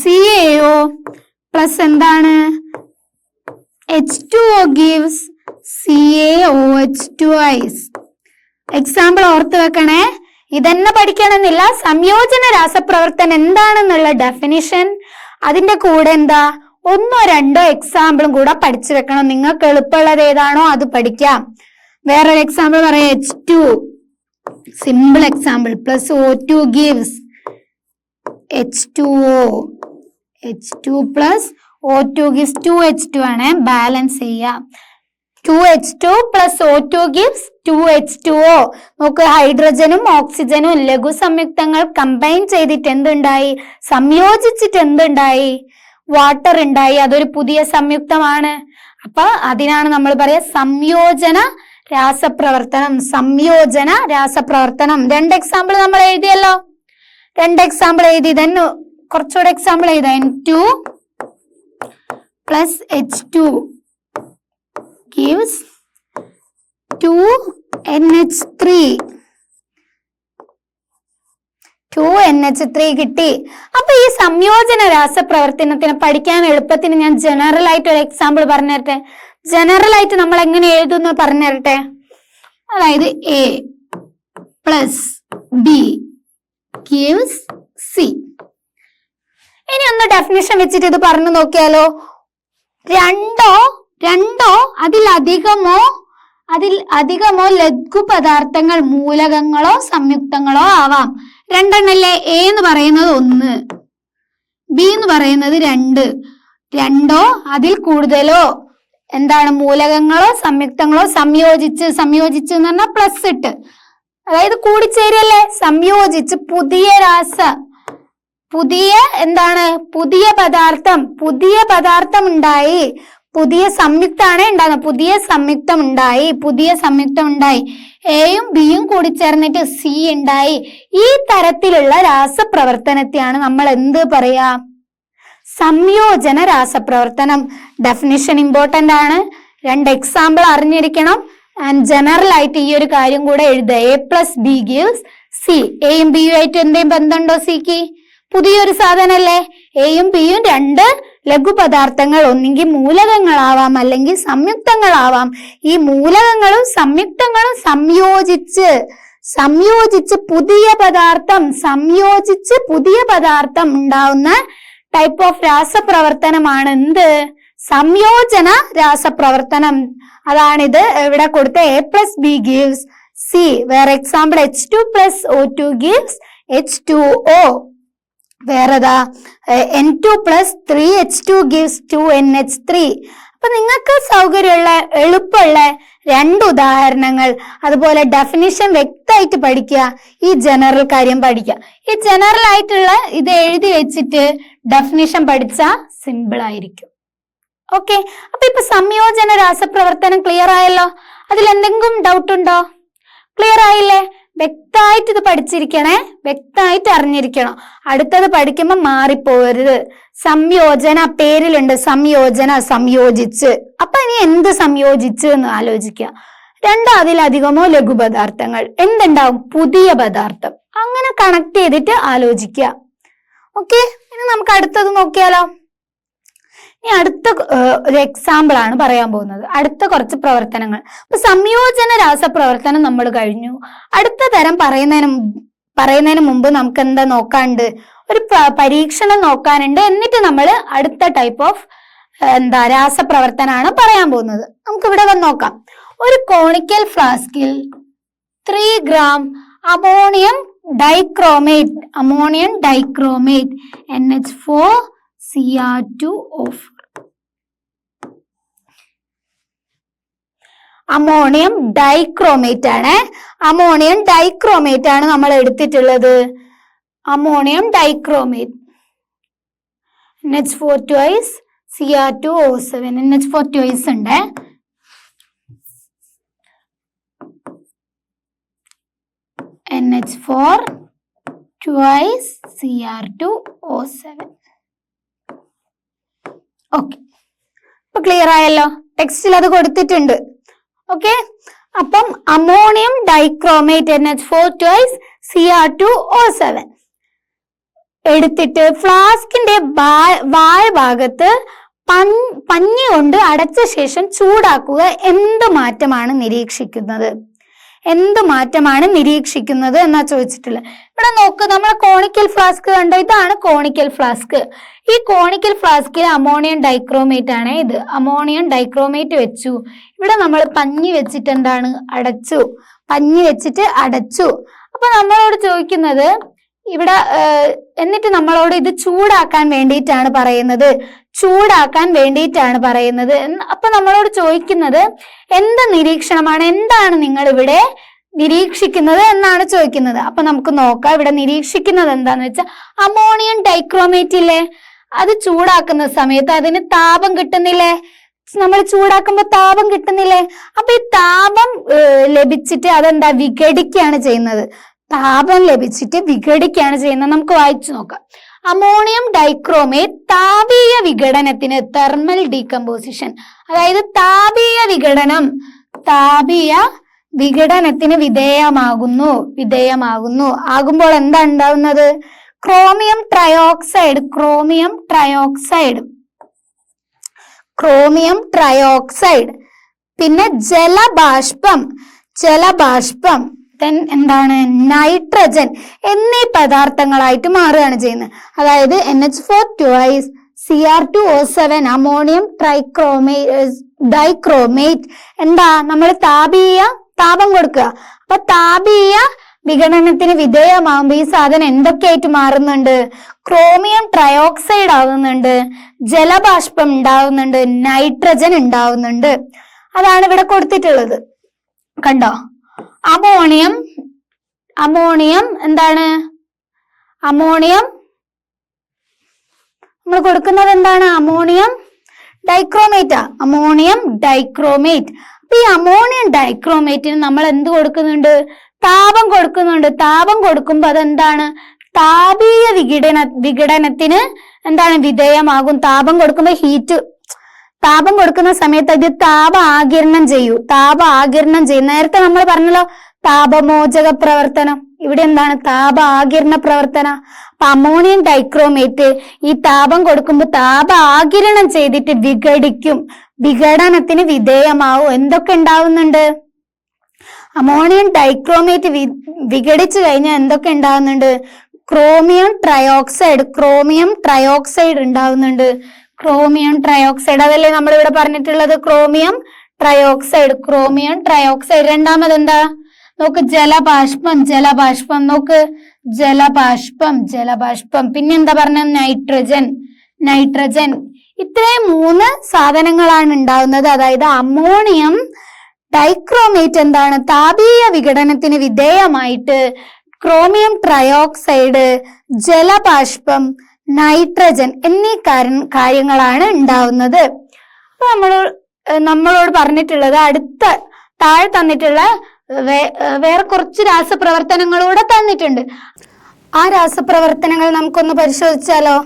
S1: CaO പ്ലസ് എന്താണ്? H2O gives CaOH2 എക്സാമ്പിൾ ഓർത്ത് വെക്കണേ. ഇതന്നെ പഠിക്കണമെന്നില്ല. സംയോജന രാസപ്രവർത്തനം എന്താണെന്നുള്ള ഡെഫിനിഷൻ, അതിന്റെ കൂടെ എന്താ 1ഓ 2ഓ എക്സാമ്പിളും കൂടെ പഠിച്ചു വെക്കണം. നിങ്ങൾക്ക് എളുപ്പമുള്ളത് ഏതാണോ അത് പഠിക്കാം. വേറൊരു എക്സാമ്പിൾ പറയാം. H2 simple example plus O2 gives H2O. H2 plus O2 gives 2H2 ആണ്. ബാലൻസ് ചെയ്യാം. 2H2 plus O2 gives 2H2O. നോക്ക്, ഹൈഡ്രജനും ഓക്സിജനും ലഘു സംയുക്തങ്ങൾ കമ്പൈൻ ചെയ്തിട്ട് എന്തുണ്ടായി? സംയോജിച്ചിട്ട് എന്തുണ്ടായി? വാട്ടർ ഉണ്ടായി. അതൊരു പുതിയ സംയുക്തമാണ്. അപ്പൊ അതിനാണ് നമ്മൾ പറയാ സംയോജന രാസപ്രവർത്തനം. സംയോജന രാസപ്രവർത്തനം. 2 എക്സാമ്പിൾ നമ്മൾ എഴുതിയല്ലോ. 2 എക്സാമ്പിൾ എഴുതി. തന്നെ കുറച്ചുകൂടെ എക്സാമ്പിൾ എഴുതാം. N2 plus H2 gives 2NH3. 2NH3 കിട്ടി. അപ്പൊ ഈ സംയോജന രാസപ്രവർത്തനത്തിന് പഠിക്കാൻ എളുപ്പത്തിന് ഞാൻ ജനറൽ ആയിട്ട് ഒരു എക്സാമ്പിൾ പറഞ്ഞുതരട്ടെ. ജനറൽ ആയിട്ട് നമ്മൾ എങ്ങനെ എഴുതുന്നു പറഞ്ഞുതരട്ടെ. അതായത് A plus B gives C. ഇനി ഒന്ന് ഡെഫിനിഷൻ വെച്ചിട്ട് ഇത് പറഞ്ഞു നോക്കിയാലോ. രണ്ടോ അതിലധികമോ ലഘു പദാർത്ഥങ്ങൾ മൂലകങ്ങളോ സംയുക്തങ്ങളോ ആവാം. 2 എണ്ണല്ലേ? A എന്ന് പറയുന്നത് 1, B എന്ന് പറയുന്നത് 2. 2ഓ അതിൽ കൂടുതലോ എന്താണ് മൂലകങ്ങളോ സംയുക്തങ്ങളോ സംയോജിച്ച് എന്ന് പറഞ്ഞാൽ പ്ലസ് ഇട്ട്, അതായത് കൂടിച്ചേരല്ലേ, സംയോജിച്ച് പുതിയ പദാർത്ഥം ഉണ്ടായി. പുതിയ സംയുക്താണ് ഉണ്ടാകുന്നത്. പുതിയ സംയുക്തം ഉണ്ടായി. എയും ബിയും കൂടി ചേർന്നിട്ട് സി ഉണ്ടായി. ഈ തരത്തിലുള്ള രാസപ്രവർത്തനത്തെയാണ് നമ്മൾ എന്ത് പറയാ? സംയോജന രാസപ്രവർത്തനം. ഡെഫിനിഷൻ ഇമ്പോർട്ടന്റ് ആണ്. 2 എക്സാമ്പിൾ അറിഞ്ഞിരിക്കണം. ആൻഡ് ജനറൽ ആയിട്ട് ഈ ഒരു കാര്യം കൂടെ എഴുതുക. A plus B gives C. എയും ബിയും ആയിട്ട് എന്തെങ്കിലും ബന്ധമുണ്ടോ? സിക്ക് പുതിയൊരു സാധനല്ലേ. എയും ബിയും 2 ലഘുപദാർത്ഥങ്ങൾ, ഒന്നെങ്കിൽ മൂലകങ്ങളാവാം അല്ലെങ്കിൽ സംയുക്തങ്ങളാവാം. ഈ മൂലകങ്ങളും സംയുക്തങ്ങളും സംയോജിച്ച് പുതിയ പദാർത്ഥം ഉണ്ടാവുന്ന ടൈപ്പ് ഓഫ് രാസപ്രവർത്തനമാണ് എന്ത്? സംയോജന രാസപ്രവർത്തനം. അതാണിത് ഇവിടെ കൊടുത്ത A plus B gives C. വേറെ example H2 plus O2 gives H2O. വേറെതാ N2 plus 3H2 gives 2NH3. അപ്പൊ നിങ്ങൾക്ക് സൗകര്യമുള്ള എളുപ്പമുള്ള 2 ഉദാഹരണങ്ങൾ, അതുപോലെ ഡെഫിനിഷൻ വ്യക്തമായിട്ട് പഠിക്കുക, ഈ ജനറൽ കാര്യം പഠിക്കുക. ഈ ജനറൽ ആയിട്ടുള്ള ഇത് എഴുതി വെച്ചിട്ട് ഡെഫിനിഷൻ പഠിച്ചാൽ സിമ്പിൾ ആയിരിക്കും. ഓക്കെ, അപ്പൊ ഇപ്പൊ സംയോജന രാസപ്രവർത്തനം ക്ലിയർ ആയല്ലോ? അതിൽ എന്തെങ്കിലും ഡൗട്ട് ഉണ്ടോ? ക്ലിയർ ആയില്ലേ? വ്യക്തമായിട്ട് ഇത് പഠിച്ചിരിക്കണേ, വ്യക്തമായിട്ട് അറിഞ്ഞിരിക്കണം. അടുത്തത് പഠിക്കുമ്പോൾ മാറിപ്പോകരുത്. സംയോജന പേരിലുണ്ട്, സംയോജന, സംയോജിച്ച്. അപ്പൊ ഇനി എന്ത് സംയോജിച്ച് എന്ന് ആലോചിക്കുക. രണ്ടോ അതിലധികമോ ലഘുപദാർത്ഥങ്ങൾ എന്തുണ്ടാവും? പുതിയ പദാർത്ഥം. അങ്ങനെ കണക്ട് ചെയ്തിട്ട് ആലോചിക്കുക. ഓക്കെ, ഇനി നമുക്ക് അടുത്തത് നോക്കിയാലോ? ഇനി അടുത്ത ഒരു എക്സാമ്പിൾ ആണ് പറയാൻ പോകുന്നത്. അടുത്ത കുറച്ച് പ്രവർത്തനങ്ങൾ. അപ്പൊ സംയോജന രാസപ്രവർത്തനം നമ്മൾ കഴിഞ്ഞു. അടുത്ത തരം പറയുന്നതിന് മുമ്പ് നമുക്ക് എന്താ നോക്കാനുണ്ട്? ഒരു പരീക്ഷണം നോക്കാനുണ്ട്. എന്നിട്ട് നമ്മൾ അടുത്ത ടൈപ്പ് ഓഫ് രാസപ്രവർത്തനമാണ് പറയാൻ പോകുന്നത്. നമുക്ക് ഇവിടെ വന്ന് നോക്കാം. ഒരു കോണിക്കൽ ഫ്ലാസ്കിൽ 3 gram ammonium dichromate NH4 Cr2O4 ammonium dichromate ആണ് നമ്മൾ എടുത്തിട്ടുള്ളത്. Ammonium dichromate NH4 twice Cr2O7 NH4 twice ഉണ്ട്. NH4 twice Cr2O7. ഓക്കെ, ഇപ്പൊ ക്ലിയർ ആയല്ലോ? ടെക്സ്റ്റിൽ അത് കൊടുത്തിട്ടുണ്ട്. ഓക്കെ, അപ്പം ammonium dichromate NH4 twice Cr2O7 എടുത്തിട്ട് ഫ്ലാസ്കിന്റെ വായഭാഗത്ത് പഞ്ഞി കൊണ്ട് അടച്ച ശേഷം ചൂടാക്കുക. എന്ത് മാറ്റമാണ് നിരീക്ഷിക്കുന്നത് എന്നാ ചോദിച്ചിട്ടുള്ളത്. ഇവിടെ നോക്ക്, നമ്മളെ കോണിക്കൽ ഫ്ലാസ്ക് കണ്ടോ? ഇതാണ് കോണിക്കൽ ഫ്ലാസ്ക്. ഈ കോണിക്കൽ ഫ്ലാസ്കിൽ അമോണിയം ഡൈക്രോമേറ്റ് ആണ്. ഇത് അമോണിയം ഡൈക്രോമേറ്റ് വെച്ചു. ഇവിടെ നമ്മൾ പഞ്ഞി വെച്ചിട്ട് അടച്ചു. അപ്പൊ നമ്മളോട് ചോദിക്കുന്നത് ഇവിടെ, എന്നിട്ട് നമ്മളോട് ഇത് ചൂടാക്കാൻ വേണ്ടിയിട്ടാണ് പറയുന്നത്. അപ്പൊ നമ്മളോട് ചോദിക്കുന്നത് എന്ത് നിരീക്ഷണമാണ്, എന്താണ് നിങ്ങൾ ഇവിടെ നിരീക്ഷിക്കുന്നത് എന്നാണ് ചോദിക്കുന്നത്. അപ്പൊ നമുക്ക് നോക്കാം. ഇവിടെ നിരീക്ഷിക്കുന്നത് എന്താന്ന് വെച്ചാൽ അമോണിയം ഡൈക്രോമേറ്റ് ഇല്ലേ, അത് ചൂടാക്കുന്ന സമയത്ത് അതിന് താപം കിട്ടുന്നില്ലേ? നമ്മൾ ചൂടാക്കുമ്പോൾ താപം കിട്ടുന്നില്ലേ? അപ്പൊ ഈ താപം ലഭിച്ചിട്ട് അതെന്താ വിഘടിക്കുകയാണ് ചെയ്യുന്നത്. നമുക്ക് വായിച്ചു നോക്കാം. അമോണിയം ഡൈക്രോമേറ്റ് താപീയ വിഘടനത്തിന് തെർമൽ ഡീകമ്പോസിഷൻ, അതായത് താപീയ വിഘടനത്തിന് വിധേയമാകുന്നു. ആകുമ്പോൾ എന്താ ഉണ്ടാവുന്നത്? ക്രോമിയം ട്രയോക്സൈഡ്, പിന്നെ ജലബാഷ്പം, എന്താണ് നൈട്രജൻ എന്നീ പദാർത്ഥങ്ങളായിട്ട് മാറുകയാണ് ചെയ്യുന്നത്. അതായത് NH4 twice Cr2O7 ammonium dichromate എന്താ, നമ്മൾ താപം കൊടുക്കുക. അപ്പൊ താപീയ വിഘടനത്തിന് വിധേയമാകുമ്പോൾ ഈ സാധനം എന്തൊക്കെയായിട്ട് മാറുന്നുണ്ട്? ക്രോമിയം ട്രയോക്സൈഡ് ആവുന്നുണ്ട്, ജലബാഷ്പം ഉണ്ടാവുന്നുണ്ട്, നൈട്രജൻ ഉണ്ടാവുന്നുണ്ട്. അതാണ് ഇവിടെ കൊടുത്തിട്ടുള്ളത്. കണ്ടോ? അമോണിയം എന്താണ്? നമ്മൾ കൊടുക്കുന്നത് എന്താണ്? Ammonium dichromate. അപ്പൊ ഈ അമോണിയം ഡൈക്രോമേറ്റിന് നമ്മൾ എന്ത് കൊടുക്കുന്നുണ്ട്? താപം കൊടുക്കുമ്പോൾ അതെന്താണ്? താപീയ വിഘടനത്തിന് എന്താണ് വിധേയമാകും. താപം കൊടുക്കുന്ന സമയത്ത് അത് താപ ആഗിരണം ചെയ്യും. നേരത്തെ നമ്മൾ പറഞ്ഞല്ലോ താപമോചക പ്രവർത്തനം. ഇവിടെ എന്താണ്? താപ ആഗിരണ പ്രവർത്തനം. അപ്പൊ അമോണിയം ഡൈക്രോമേറ്റ് ഈ താപം കൊടുക്കുമ്പോൾ താപ ആഗിരണം ചെയ്തിട്ട് വിഘടനത്തിന് വിധേയമാവും. എന്തൊക്കെ ഉണ്ടാവുന്നുണ്ട്? അമോണിയം ഡൈക്രോമേറ്റ് വിഘടിച്ചു കഴിഞ്ഞാൽ എന്തൊക്കെ ഉണ്ടാവുന്നുണ്ട്? ക്രോമിയം ട്രയോക്സൈഡ് ഉണ്ടാവുന്നുണ്ട്. അതല്ലേ നമ്മൾ ഇവിടെ പറഞ്ഞിട്ടുള്ളത്? Chromium trioxide. രണ്ടാമത് എന്താ നോക്ക്? ജലബാഷ്പം. പിന്നെന്താ പറഞ്ഞ? നൈട്രജൻ. ഇത്രയും 3 സാധനങ്ങളാണ് ഉണ്ടാവുന്നത്. അതായത് അമോണിയം ഡൈക്രോമേറ്റ് എന്താണ്? താപീയ വിഘടനത്തിന് വിധേയമായിട്ട് ക്രോമിയം ട്രയോക്സൈഡ്, ജലബാഷ്പം, നൈട്രജൻ എന്നീ കാര്യങ്ങളാണ് ഉണ്ടാവുന്നത്. അപ്പൊ നമ്മളോട് പറഞ്ഞിട്ടുള്ളത് അടുത്ത താഴെ തന്നിട്ടുള്ള വേറെ കുറച്ച് രാസപ്രവർത്തനങ്ങളൂടെ തന്നിട്ടുണ്ട്. ആ രാസപ്രവർത്തനങ്ങൾ നമുക്കൊന്ന് പരിശോധിച്ചാലോ?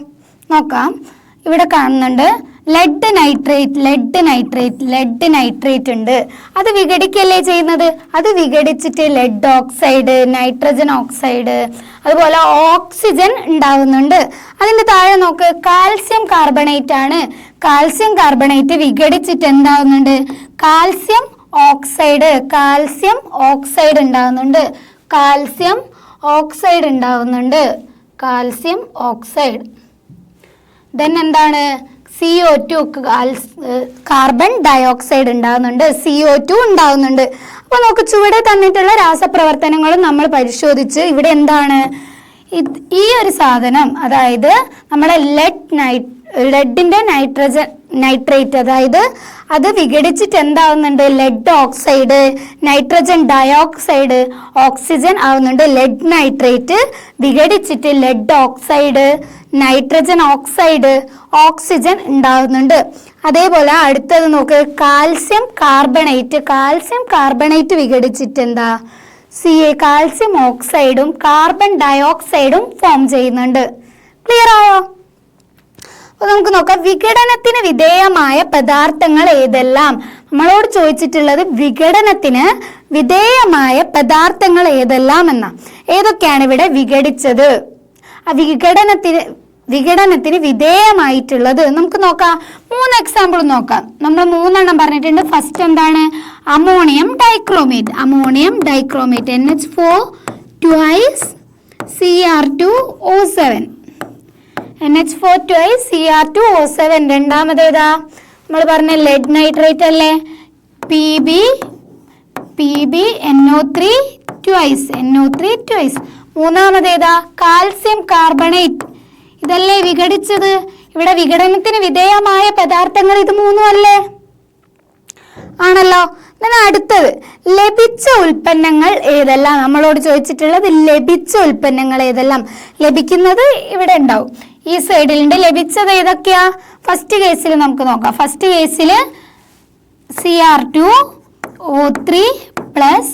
S1: നോക്കാം. ഇവിടെ കാണുന്നുണ്ട് ലെഡ് നൈട്രേറ്റ് ഉണ്ട്. അത് വിഘടിക്കല്ലേ ചെയ്യുന്നത്? അത് വിഘടിച്ചിട്ട് ലെഡ് ഓക്സൈഡ്, നൈട്രജൻ ഓക്സൈഡ്, അതുപോലെ ഓക്സിജൻ ഉണ്ടാവുന്നുണ്ട്. അതിന്റെ താഴെ നോക്ക്, കാൽസ്യം കാർബണേറ്റ് ആണ്. കാൽസ്യം കാർബണേറ്റ് വിഘടിച്ചിട്ട് എന്താവുന്നുണ്ട്? കാൽസ്യം ഓക്സൈഡ് ഉണ്ടാവുന്നുണ്ട്. Calcium oxide. ദെൻ എന്താണ്? CO2 കാർബൺ ഡയോക്സൈഡ് ഉണ്ടാവുന്നുണ്ട്. CO2 ഉണ്ടാവുന്നുണ്ട്. അപ്പൊ നമുക്ക് ചുവടെ തന്നിട്ടുള്ള രാസപ്രവർത്തനങ്ങളും നമ്മൾ പരിശോധിച്ച് ഇവിടെ എന്താണ് ഈ ഒരു സാധനം, അതായത് നമ്മുടെ ലെഡിന്റെ നൈട്രേറ്റ്, അതായത് അത് വിഘടിച്ചിട്ട് എന്താവുന്നുണ്ട്? Lead oxide, nitrogen dioxide, oxygen ആവുന്നുണ്ട്. ലെഡ് നൈട്രേറ്റ് വിഘടിച്ചിട്ട് lead oxide, nitrogen oxide, oxygen ഉണ്ടാവുന്നുണ്ട്. അതേപോലെ അടുത്തത് നോക്ക്, കാൽസ്യം കാർബണേറ്റ് വിഘടിച്ചിട്ട് എന്താ? കാൽസ്യം ഓക്സൈഡും കാർബൺ ഡയോക്സൈഡും ഫോം ചെയ്യുന്നുണ്ട്. ക്ലിയർ ആയോ? അപ്പൊ നമുക്ക് നോക്കാം, വിഘടനത്തിന് വിധേയമായ പദാർത്ഥങ്ങൾ ഏതെല്ലാം? നമ്മളോട് ചോദിച്ചിട്ടുള്ളത് വിഘടനത്തിന് വിധേയമായ പദാർത്ഥങ്ങൾ ഏതെല്ലാം എന്നാ. ഏതൊക്കെയാണ് ഇവിടെ വിഘടിച്ചത്? ആ വിഘടനത്തിന് വിധേയമായിട്ടുള്ളത് നമുക്ക് നോക്കാം. 3 എക്സാമ്പിൾ നോക്കാം. നമ്മൾ 3 പറഞ്ഞിട്ടുണ്ട്. ഫസ്റ്റ് എന്താണ്? Ammonium dichromate NH4 twice Cr2O7 NH4 twice Cr2O7. രണ്ടാമതേതാ? നമ്മൾ പറഞ്ഞ ലെഡ് നൈട്രേറ്റ് അല്ലേ? PB NO3 twice. മൂന്നാമതേതാ? Calcium carbonate. ഇതല്ലേ വിഘടിച്ചത്? ഇവിടെ വിഘടനത്തിന് വിധേയമായ പദാർത്ഥങ്ങൾ ഇത് 3 അല്ലേ? ആണല്ലോ. അടുത്തത് ലഭിച്ച ഉൽപ്പന്നങ്ങൾ ഏതെല്ലാം? നമ്മളോട് ചോദിച്ചിട്ടുള്ളത് ലഭിച്ച ഉൽപ്പന്നങ്ങൾ ഏതെല്ലാം? ലഭിക്കുന്നത് ഇവിടെ ഉണ്ടാവും. ഈ സൈഡിലുണ്ട്. ലഭിച്ചത് ഏതൊക്കെയാ? ഫസ്റ്റ് കേസിൽ നമുക്ക് നോക്കാം. ഫസ്റ്റ് കേസിൽ Cr2O3 പ്ലസ്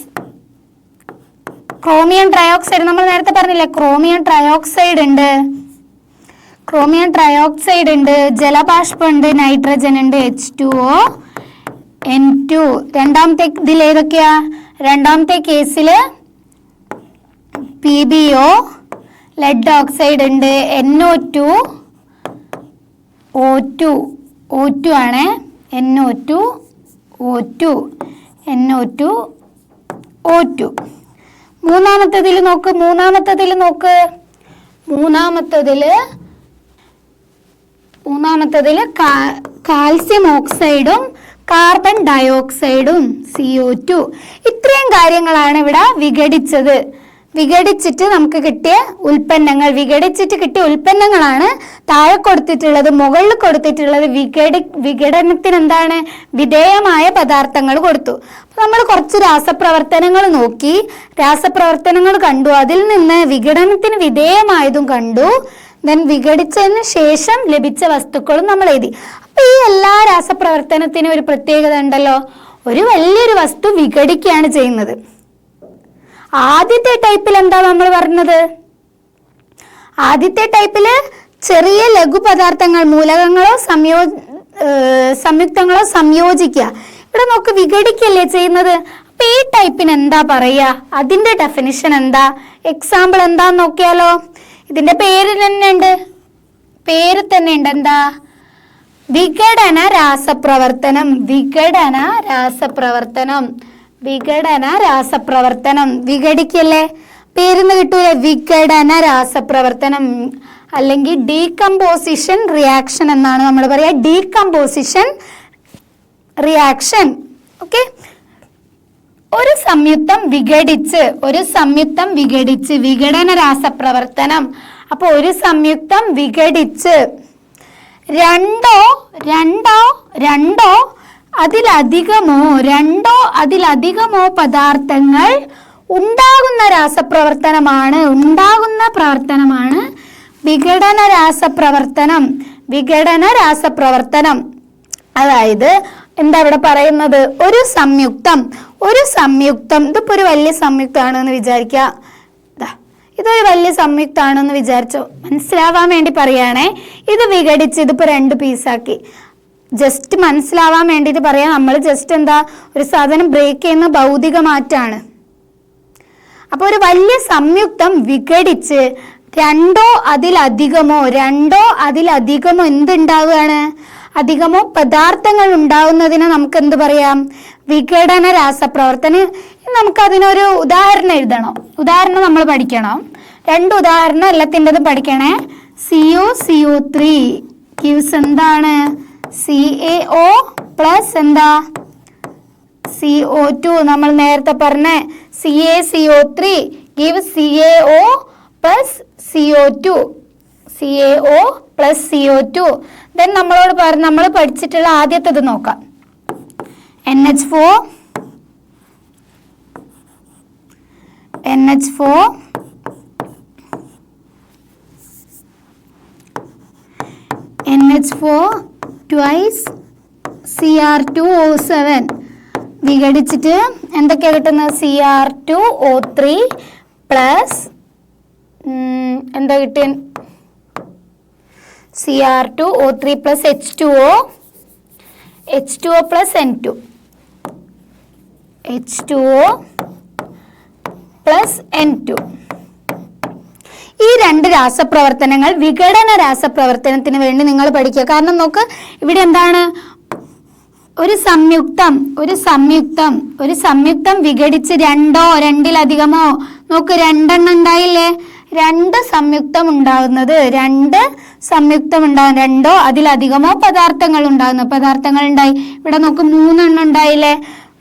S1: ക്രോമിയം ട്രയോക്സൈഡ്. നമ്മൾ നേരത്തെ പറഞ്ഞില്ലേ, ക്രോമിയം ട്രയോക്സൈഡ് ഉണ്ട്, ജലബാഷ്പം ഉണ്ട്, നൈട്രജൻ ഉണ്ട്, H2O N2. രണ്ടാമത്തെ ഇതിൽ ഏതൊക്കെയാ? രണ്ടാമത്തെ കേസിൽ PbO, ലെഡ് ഓക്സൈഡ് ഉണ്ട്, NO2 O2 ആണ്. NO2 O2. മൂന്നാമത്തതിൽ കാൽസ്യം ഓക്സൈഡും കാർബൺ ഡയോക്സൈഡും CO2. ഇത്രയും കാര്യങ്ങളാണ് ഇവിടെ വിഘടിച്ചിട്ട് നമുക്ക് കിട്ടിയ ഉൽപ്പന്നങ്ങളാണ് താഴെ കൊടുത്തിട്ടുള്ളത്. മുകളിൽ കൊടുത്തിട്ടുള്ളത് വിഘടനത്തിന് എന്താണ്? വിധേയമായ പദാർത്ഥങ്ങൾ കൊടുത്തു. അപ്പൊ നമ്മൾ കുറച്ച് രാസപ്രവർത്തനങ്ങൾ നോക്കി, രാസപ്രവർത്തനങ്ങൾ കണ്ടു, അതിൽ നിന്ന് വിഘടനത്തിന് വിധേയമായതും കണ്ടു, ദെൻ വിഘടിച്ചതിന് ശേഷം ലഭിച്ച വസ്തുക്കളും നമ്മൾ എഴുതി. അപ്പൊ ഈ എല്ലാ രാസപ്രവർത്തനത്തിനും ഒരു പ്രത്യേകത ഉണ്ടല്ലോ. ഒരു വലിയൊരു വസ്തു വിഘടിക്കുകയാണ് ചെയ്യുന്നത്. ആദ്യത്തെ ടൈപ്പിൽ എന്താ നമ്മൾ പറഞ്ഞത്? ആദ്യത്തെ ടൈപ്പില് ചെറിയ ലഘുപദാർത്ഥങ്ങൾ, മൂലകങ്ങളോ സംയുക്തങ്ങളോ സംയോജിക്കുക. ഇവിടെ നമുക്ക് വിഘടിക്കല്ലേ ചെയ്യുന്നത്. അപ്പൊ ഈ ടൈപ്പിന് എന്താ പറയാ? അതിന്റെ ഡെഫിനിഷൻ എന്താ? എക്സാമ്പിൾ എന്താന്ന് നോക്കിയാലോ. ഇതിന്റെ പേര് തന്നെ ഉണ്ട്. എന്താ? വിഘടന രാസപ്രവർത്തനം. വിഘടിക്കല്ലേ, പേരിന്ന് കിട്ടൂലേ? വിഘടന രാസപ്രവർത്തനം അല്ലെങ്കിൽ ഡീകമ്പോസിഷൻ റിയാക്ഷൻ എന്നാണ് നമ്മൾ പറയാ. Decomposition reaction. ഓക്കെ. ഒരു സംയുക്തം വിഘടിച്ച് വിഘടന രാസപ്രവർത്തനം. അപ്പൊ ഒരു സംയുക്തം വിഘടിച്ച് രണ്ടോ അതിലധികമോ രണ്ടോ അതിലധികമോ പദാർത്ഥങ്ങൾ ഉണ്ടാകുന്ന പ്രവർത്തനമാണ് വിഘടന രാസപ്രവർത്തനം. അതായത് എന്താ ഇവിടെ പറയുന്നത്, ഒരു സംയുക്തം ഇതിപ്പോ ഒരു വലിയ സംയുക്തമാണെന്ന് വിചാരിക്കുക. ഇതൊരു വലിയ സംയുക്തമാണെന്ന് വിചാരിച്ചോ, മനസ്സിലാവാൻ വേണ്ടി പറയുകയാണേ. ഇത് വിഘടിച്ച് ഇതിപ്പോ 2 പീസാക്കി. ജസ്റ്റ് മനസ്സിലാവാൻ വേണ്ടിയിട്ട് പറയാം. നമ്മൾ ജസ്റ്റ് എന്താ ഒരു സാധനം ബ്രേക്ക് ചെയ്യുന്ന ഭൗതിക മാറ്റാണ്. അപ്പൊ ഒരു വലിയ സംയുക്തം വിഘടിച്ച് രണ്ടോ അതിലധികമോ എന്തുണ്ടാവുകയാണ്, അധികമോ പദാർത്ഥങ്ങൾ ഉണ്ടാവുന്നതിന് നമുക്ക് എന്ത് പറയാം, വിഘടന രാസപ്രവർത്തനം. നമുക്ക് അതിനൊരു ഉദാഹരണം എഴുതണം. ഉദാഹരണം നമ്മൾ പഠിക്കണം. 2 ഉദാഹരണം എല്ലാത്തിൻ്റെതും പഠിക്കണേ. CO3 gives എന്താണ്, CaO പ്ലസ് എന്താ CO2. നമ്മൾ നേരത്തെ പറഞ്ഞ CaCO3 gives CaO plus CO2. CaO plus CO2. Then നമ്മൾ പഠിച്ചിട്ടുള്ള ആദ്യത്തേത് നോക്കാം. NH4 twice Cr2O7 വിഘടിച്ചിട്ട് എന്തൊക്കെയാ കിട്ടുന്നത്, Cr2O3 പ്ലസ് എന്താ കിട്ടിയ Cr2O3 plus H2O plus N2 plus N2. ഈ 2 രാസപ്രവർത്തനങ്ങൾ വിഘടന രാസപ്രവർത്തനത്തിന് വേണ്ടി നിങ്ങൾ പഠിക്കുക. കാരണം നോക്ക്, ഇവിടെ എന്താണ്, ഒരു സംയുക്തം വിഘടിച്ച് രണ്ടിലധികമോ, നോക്ക് 2 എണ്ണം ഉണ്ടായില്ലേ, 2 സംയുക്തം ഉണ്ടാകുന്നത്, 2 അതിലധികമോ പദാർത്ഥങ്ങൾ ഉണ്ടായി. ഇവിടെ നോക്ക് 3 എണ്ണം ഉണ്ടായില്ലേ.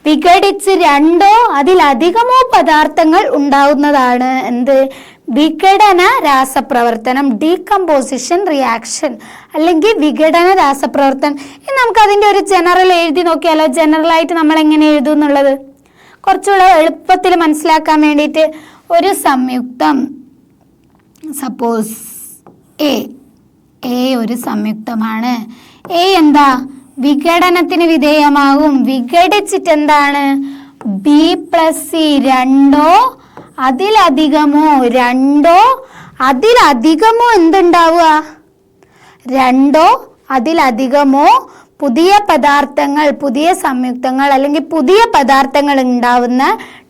S1: വിഘടിച്ച് 2 അതിലധികമോ പദാർത്ഥങ്ങൾ ഉണ്ടാവുന്നതാണ് എന്ത്, വിഘടന രാസപ്രവർത്തനം, ഡീകമ്പോസിഷൻ റിയാക്ഷൻ അല്ലെങ്കിൽ വിഘടന രാസപ്രവർത്തനം. ഇനി നമുക്ക് അതിന്റെ ഒരു ജനറൽ എഴുതി നോക്കിയാലോ. ജനറൽ ആയിട്ട് നമ്മൾ എങ്ങനെ എഴുതും എന്നുള്ളത് കുറച്ചുകൂടെ എളുപ്പത്തിൽ മനസ്സിലാക്കാൻ വേണ്ടിയിട്ട്, ഒരു സംയുക്തം സപ്പോസ് എ ഒരു സംയുക്തമാണ്. എ എന്താ, വിഘടനത്തിന് വിധേയമാകും. വിഘടിച്ചിട്ട് എന്താണ്, ബി പ്ലസ് സി, 2 അതിലധികമോ എന്തുണ്ടാവുക, 2 അതിലധികമോ പുതിയ പദാർത്ഥങ്ങൾ, പുതിയ സംയുക്തങ്ങൾ അല്ലെങ്കിൽ പുതിയ പദാർത്ഥങ്ങൾ ഉണ്ടാവുന്ന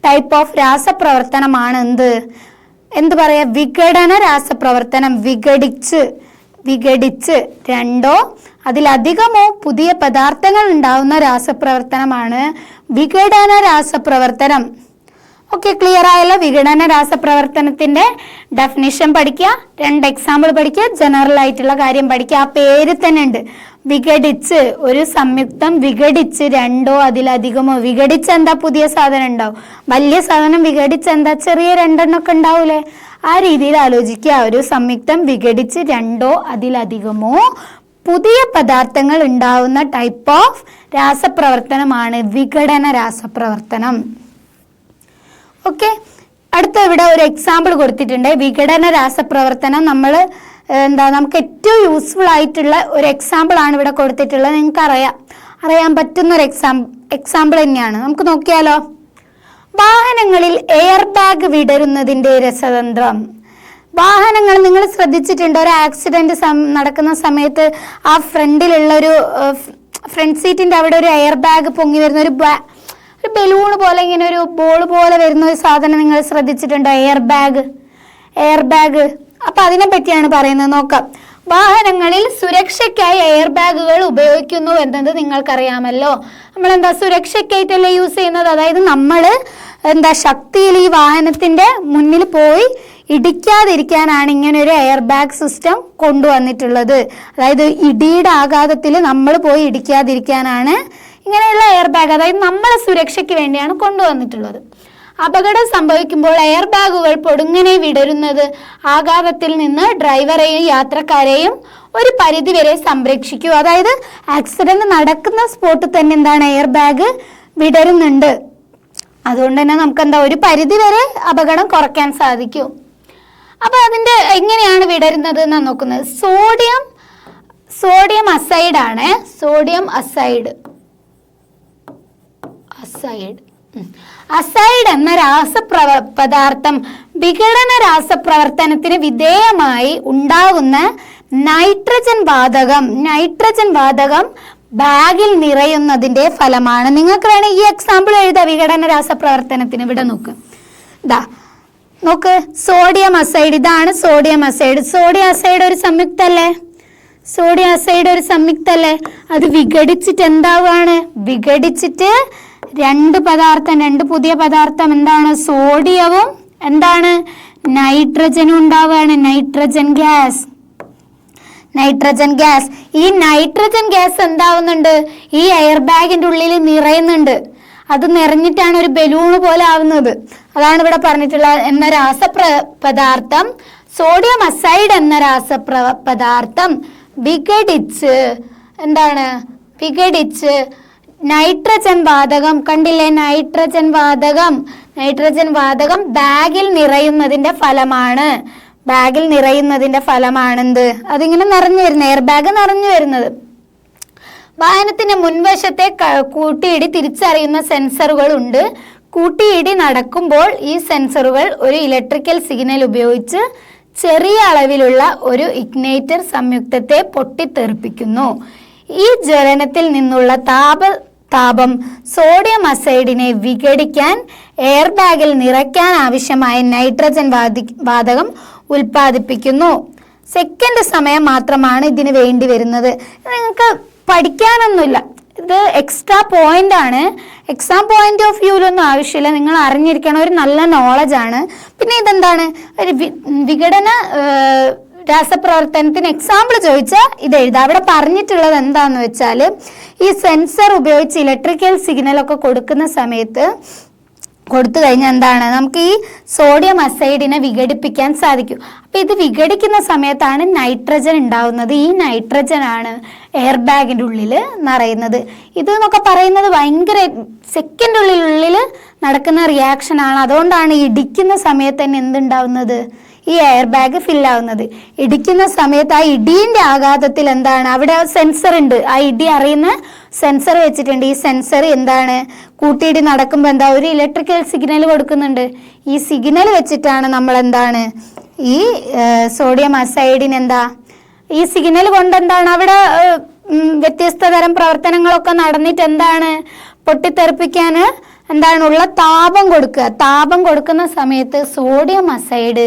S1: ടൈപ്പ് ഓഫ് രാസപ്രവർത്തനമാണ് എന്ത് പറയാ, വിഘടന രാസപ്രവർത്തനം. വിഘടിച്ച് 2 അതിലധികമോ പുതിയ പദാർത്ഥങ്ങൾ ഉണ്ടാവുന്ന രാസപ്രവർത്തനമാണ് വിഘടന രാസപ്രവർത്തനം. ഓക്കെ, ക്ലിയർ ആയല്ലോ. വിഘടന രാസപ്രവർത്തനത്തിന്റെ ഡെഫിനിഷൻ പഠിക്കുക, 2 എക്സാമ്പിൾ പഠിക്കുക, ജനറൽ ആയിട്ടുള്ള കാര്യം പഠിക്കുക. ആ പേര് തന്നെ ഉണ്ട്, വിഘടിച്ച്. ഒരു സംയുക്തം വിഘടിച്ച് 2 അതിലധികമോ. വിഘടിച്ച് എന്താ, പുതിയ സാധനം ഉണ്ടാവും. വലിയ സാധനം വിഘടിച്ച് എന്താ, ചെറിയ 2 എണ്ണം ഒക്കെ ഉണ്ടാവൂലേ. ആ രീതിയിൽ ആലോചിക്കുക. ഒരു സംയുക്തം വിഘടിച്ച് 2 അതിലധികമോ പുതിയ പദാർത്ഥങ്ങൾ ഉണ്ടാവുന്ന ടൈപ്പ് ഓഫ് രാസപ്രവർത്തനമാണ് വിഘടന രാസപ്രവർത്തനം. ഓക്കെ, അടുത്ത ഇവിടെ ഒരു എക്സാമ്പിൾ കൊടുത്തിട്ടുണ്ട്. വിഘടന രാസപ്രവർത്തനം നമുക്ക് ഏറ്റവും യൂസ്ഫുൾ ആയിട്ടുള്ള ഒരു എക്സാമ്പിൾ ആണ് ഇവിടെ കൊടുത്തിട്ടുള്ളത്. നിങ്ങൾക്ക് അറിയാൻ പറ്റുന്ന ഒരു എക്സാമ്പിൾ തന്നെയാണ്. നമുക്ക് നോക്കിയാലോ. വാഹനങ്ങളിൽ എയർ ബാഗ് വിടരുന്നതിന്റെ രസതന്ത്രം. വാഹനങ്ങൾ നിങ്ങൾ ശ്രദ്ധിച്ചിട്ടുണ്ടോ, ഒരു ആക്സിഡന്റ് നടക്കുന്ന സമയത്ത് ആ ഫ്രണ്ടിലുള്ള ഫ്രണ്ട് സീറ്റിന്റെ അവിടെ ഒരു എയർ ബാഗ് പൊങ്ങി വരുന്ന ഒരു ബലൂൺ പോലെ, ഇങ്ങനെ ഒരു ബോൾ പോലെ വരുന്ന ഒരു സാധനം നിങ്ങൾ ശ്രദ്ധിച്ചിട്ടുണ്ടോ, എയർ ബാഗ്. അപ്പൊ അതിനെ പറ്റിയാണ് പറയുന്നത്. നോക്കാം. വാഹനങ്ങളിൽ സുരക്ഷയ്ക്കായി എയർ ബാഗുകൾ ഉപയോഗിക്കുന്നു എന്നത് നിങ്ങൾക്കറിയാമല്ലോ. നമ്മൾ സുരക്ഷയ്ക്കായിട്ടല്ലേ യൂസ് ചെയ്യുന്നത്. അതായത് നമ്മൾ ശക്തിയിൽ ഈ വാഹനത്തിന്റെ മുന്നിൽ പോയി ഇടിക്കാതിരിക്കാനാണ് ഇങ്ങനെ ഒരു എയർ ബാഗ് സിസ്റ്റം കൊണ്ടുവന്നിട്ടുള്ളത്. അതായത് ഇടിയുടെ ആഘാതത്തിൽ നമ്മൾ പോയി ഇടിക്കാതിരിക്കാനാണ് ഇങ്ങനെയുള്ള എയർ ബാഗ്, അതായത് നമ്മളെ സുരക്ഷയ്ക്ക് വേണ്ടിയാണ് കൊണ്ടുവന്നിട്ടുള്ളത്. അപകടം സംഭവിക്കുമ്പോൾ എയർ ബാഗുകൾ പൊടുന്നനെ വിടരുന്നത് ആഘാതത്തിൽ നിന്ന് ഡ്രൈവറെയും യാത്രക്കാരെയും ഒരു പരിധിവരെ സംരക്ഷിക്കൂ. അതായത് ആക്സിഡന്റ് നടക്കുന്ന സ്പോട്ടിൽ തന്നെ എന്താണ് എയർ ബാഗ് വിടരുന്നുണ്ട്. അതുകൊണ്ട് തന്നെ നമുക്ക് ഒരു പരിധി വരെ അപകടം കുറയ്ക്കാൻ സാധിക്കും. അപ്പൊ അതിന്റെ എങ്ങനെയാണ് വിടരുന്നത് എന്നാണ് നോക്കുന്നത്. സോഡിയം അസൈഡ് ആണ്. സോഡിയം അസൈഡ് എന്ന പദാർത്ഥം വിഘടന രാസപ്രവർത്തനത്തിന് വിധേയമായി ഉണ്ടാകുന്ന നൈട്രജൻ വാതകം ബാഗിൽ നിറയുന്നതിന്റെ ഫലമാണ്. നിങ്ങൾക്ക് വേണമെങ്കിൽ ഈ എക്സാമ്പിൾ എഴുതാം. വിഘടന രാസപ്രവർത്തനത്തിന് ഇവിടെ നോക്ക് സോഡിയം അസൈഡ്, ഇതാണ് സോഡിയം അസൈഡ്. സോഡിയം അസൈഡ് ഒരു സംയുക്തല്ലേ. അത് വിഘടിച്ചിട്ട് എന്താവാണ്? വിഘടിച്ചിട്ട് രണ്ട് പുതിയ പദാർത്ഥം എന്താണ്? സോഡിയവും എന്താണ്? നൈട്രജനും ഉണ്ടാവുകയാണ്. Nitrogen gas. ഈ നൈട്രജൻ ഗ്യാസ് എന്താവുന്നുണ്ട്? ഈ എയർ ബാഗിന്റെ ഉള്ളിൽ നിറയുന്നുണ്ട്. അത് നിറഞ്ഞിട്ടാണ് ഒരു ബലൂണ് പോലെ ആവുന്നത്. അതാണ് ഇവിടെ പറഞ്ഞിട്ടുള്ളത്. എന്ന രാസപദാർത്ഥം സോഡിയം അസൈഡ് എന്ന രാസപദാർത്ഥം വിഘടിച്ച് നൈട്രജൻ വാതകം, കണ്ടില്ലേ? നൈട്രജൻ വാതകം ബാഗിൽ നിറയുന്നതിന്റെ ഫലമാണെന്ത്? അതിങ്ങനെ നിറഞ്ഞു വരുന്നത്, എയർ ബാഗ് നിറഞ്ഞു വരുന്നത്. വാഹനത്തിന്റെ മുൻവശത്തെ കൂട്ടിയിടി തിരിച്ചറിയുന്ന സെൻസറുകൾ ഉണ്ട്. കൂട്ടിയിടി നടക്കുമ്പോൾ ഈ സെൻസറുകൾ ഒരു ഇലക്ട്രിക്കൽ സിഗ്നൽ ഉപയോഗിച്ച് ചെറിയ അളവിലുള്ള ഒരു ഇഗ്നൈറ്റർ സംയുക്തത്തെ പൊട്ടിത്തെറിപ്പിക്കുന്നു. ഈ ജ്വലനത്തിൽ നിന്നുള്ള താപം സോഡിയം അസൈഡിനെ വിഘടിക്കാൻ എയർ ബാഗിൽ നിറയ്ക്കാൻ ആവശ്യമായ നൈട്രജൻ വാതകം ഉൽപ്പാദിപ്പിക്കുന്നു. സെക്കൻഡ് സമയം മാത്രമാണ് ഇതിന് വേണ്ടി വരുന്നത്. നിങ്ങൾക്ക് പഠിക്കാനൊന്നുമില്ല, ഇത് എക്സ്ട്രാ പോയിന്റ് ആണ്. എക്സാം പോയിന്റ് ഓഫ് വ്യൂവിലൊന്നും ആവശ്യമില്ല, നിങ്ങൾ അറിഞ്ഞിരിക്കണം, ഒരു നല്ല നോളജ് ആണ്. പിന്നെ ഇതെന്താണ്? ഒരു വിഘടന രാസപ്രവർത്തനത്തിന് എക്സാമ്പിൾ ചോദിച്ചാൽ ഇത് എഴുതാം. അവിടെ പറഞ്ഞിട്ടുള്ളത് എന്താന്ന് വെച്ചാൽ, ഈ സെൻസർ ഉപയോഗിച്ച് ഇലക്ട്രിക്കൽ സിഗ്നൽ ഒക്കെ കൊടുക്കുന്ന സമയത്ത് കൊടുത്തു കഴിഞ്ഞാൽ എന്താണ്, നമുക്ക് ഈ സോഡിയം അസൈഡിനെ വിഘടിപ്പിക്കാൻ സാധിക്കും. അപ്പൊ ഇത് വിഘടിക്കുന്ന സമയത്താണ് നൈട്രജൻ ഉണ്ടാവുന്നത്. ഈ നൈട്രജൻ ആണ് എയർ ബാഗിന്റെ ഉള്ളിൽ നിറയുന്നത്. ഇത് എന്നൊക്കെ പറയുന്നത് ഭയങ്കര സെക്കൻഡുള്ളിൽ നടക്കുന്ന റിയാക്ഷൻ ആണ്. അതുകൊണ്ടാണ് ഇടിക്കുന്ന സമയത്ത് തന്നെ എന്തുണ്ടാവുന്നത്? ഈ എയർ ബാഗ് ഫില്ലാവുന്നത്. ഇടിക്കുന്ന സമയത്ത് ആ ഇടീന്റെ ആഘാതത്തിൽ എന്താണ്, അവിടെ സെൻസർ ഉണ്ട്, ആ ഇടി അറിയുന്ന സെൻസർ വെച്ചിട്ടുണ്ട്. ഈ സെൻസർ എന്താണ്, കൂട്ടിയിടി നടക്കുമ്പോൾ എന്താ, ഒരു ഇലക്ട്രിക്കൽ സിഗ്നൽ കൊടുക്കുന്നുണ്ട്. ഈ സിഗ്നൽ വെച്ചിട്ടാണ് നമ്മൾ എന്താണ്, ഈ സോഡിയം അസൈഡിന് ഈ സിഗ്നൽ കൊണ്ട് എന്താണ്, അവിടെ വ്യത്യസ്ത തരം പ്രവർത്തനങ്ങളൊക്കെ നടന്നിട്ട് എന്താണ്, പൊട്ടിത്തെറിപ്പിക്കാൻ ഉള്ള താപം കൊടുക്കുക. താപം കൊടുക്കുന്ന സമയത്ത് സോഡിയം അസൈഡ്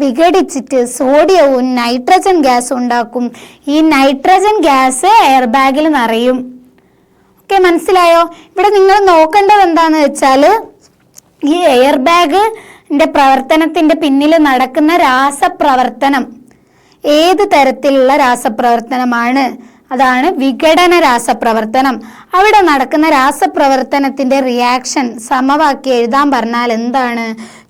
S1: വിഘടിച്ചിട്ട് സോഡിയവും നൈട്രജൻ ഗ്യാസും ഉണ്ടാക്കും. ഈ നൈട്രജൻ ഗ്യാസ് എയർ ബാഗിൽ നിറയും. ഓക്കെ, മനസ്സിലായോ? ഇവിടെ നിങ്ങൾ നോക്കേണ്ടത് എന്താന്ന് വെച്ചാൽ, ഈ എയർ ബാഗിന്റെ പ്രവർത്തനത്തിന്റെ പിന്നിൽ നടക്കുന്ന രാസപ്രവർത്തനം ഏത് തരത്തിലുള്ള രാസപ്രവർത്തനമാണ്? അതാണ് വിഘടന രാസപ്രവർത്തനം. അവിടെ നടക്കുന്ന രാസപ്രവർത്തനത്തിന്റെ റിയാക്ഷൻ സമവാക്യം എഴുതാൻ പറഞ്ഞാൽ എന്താണ്?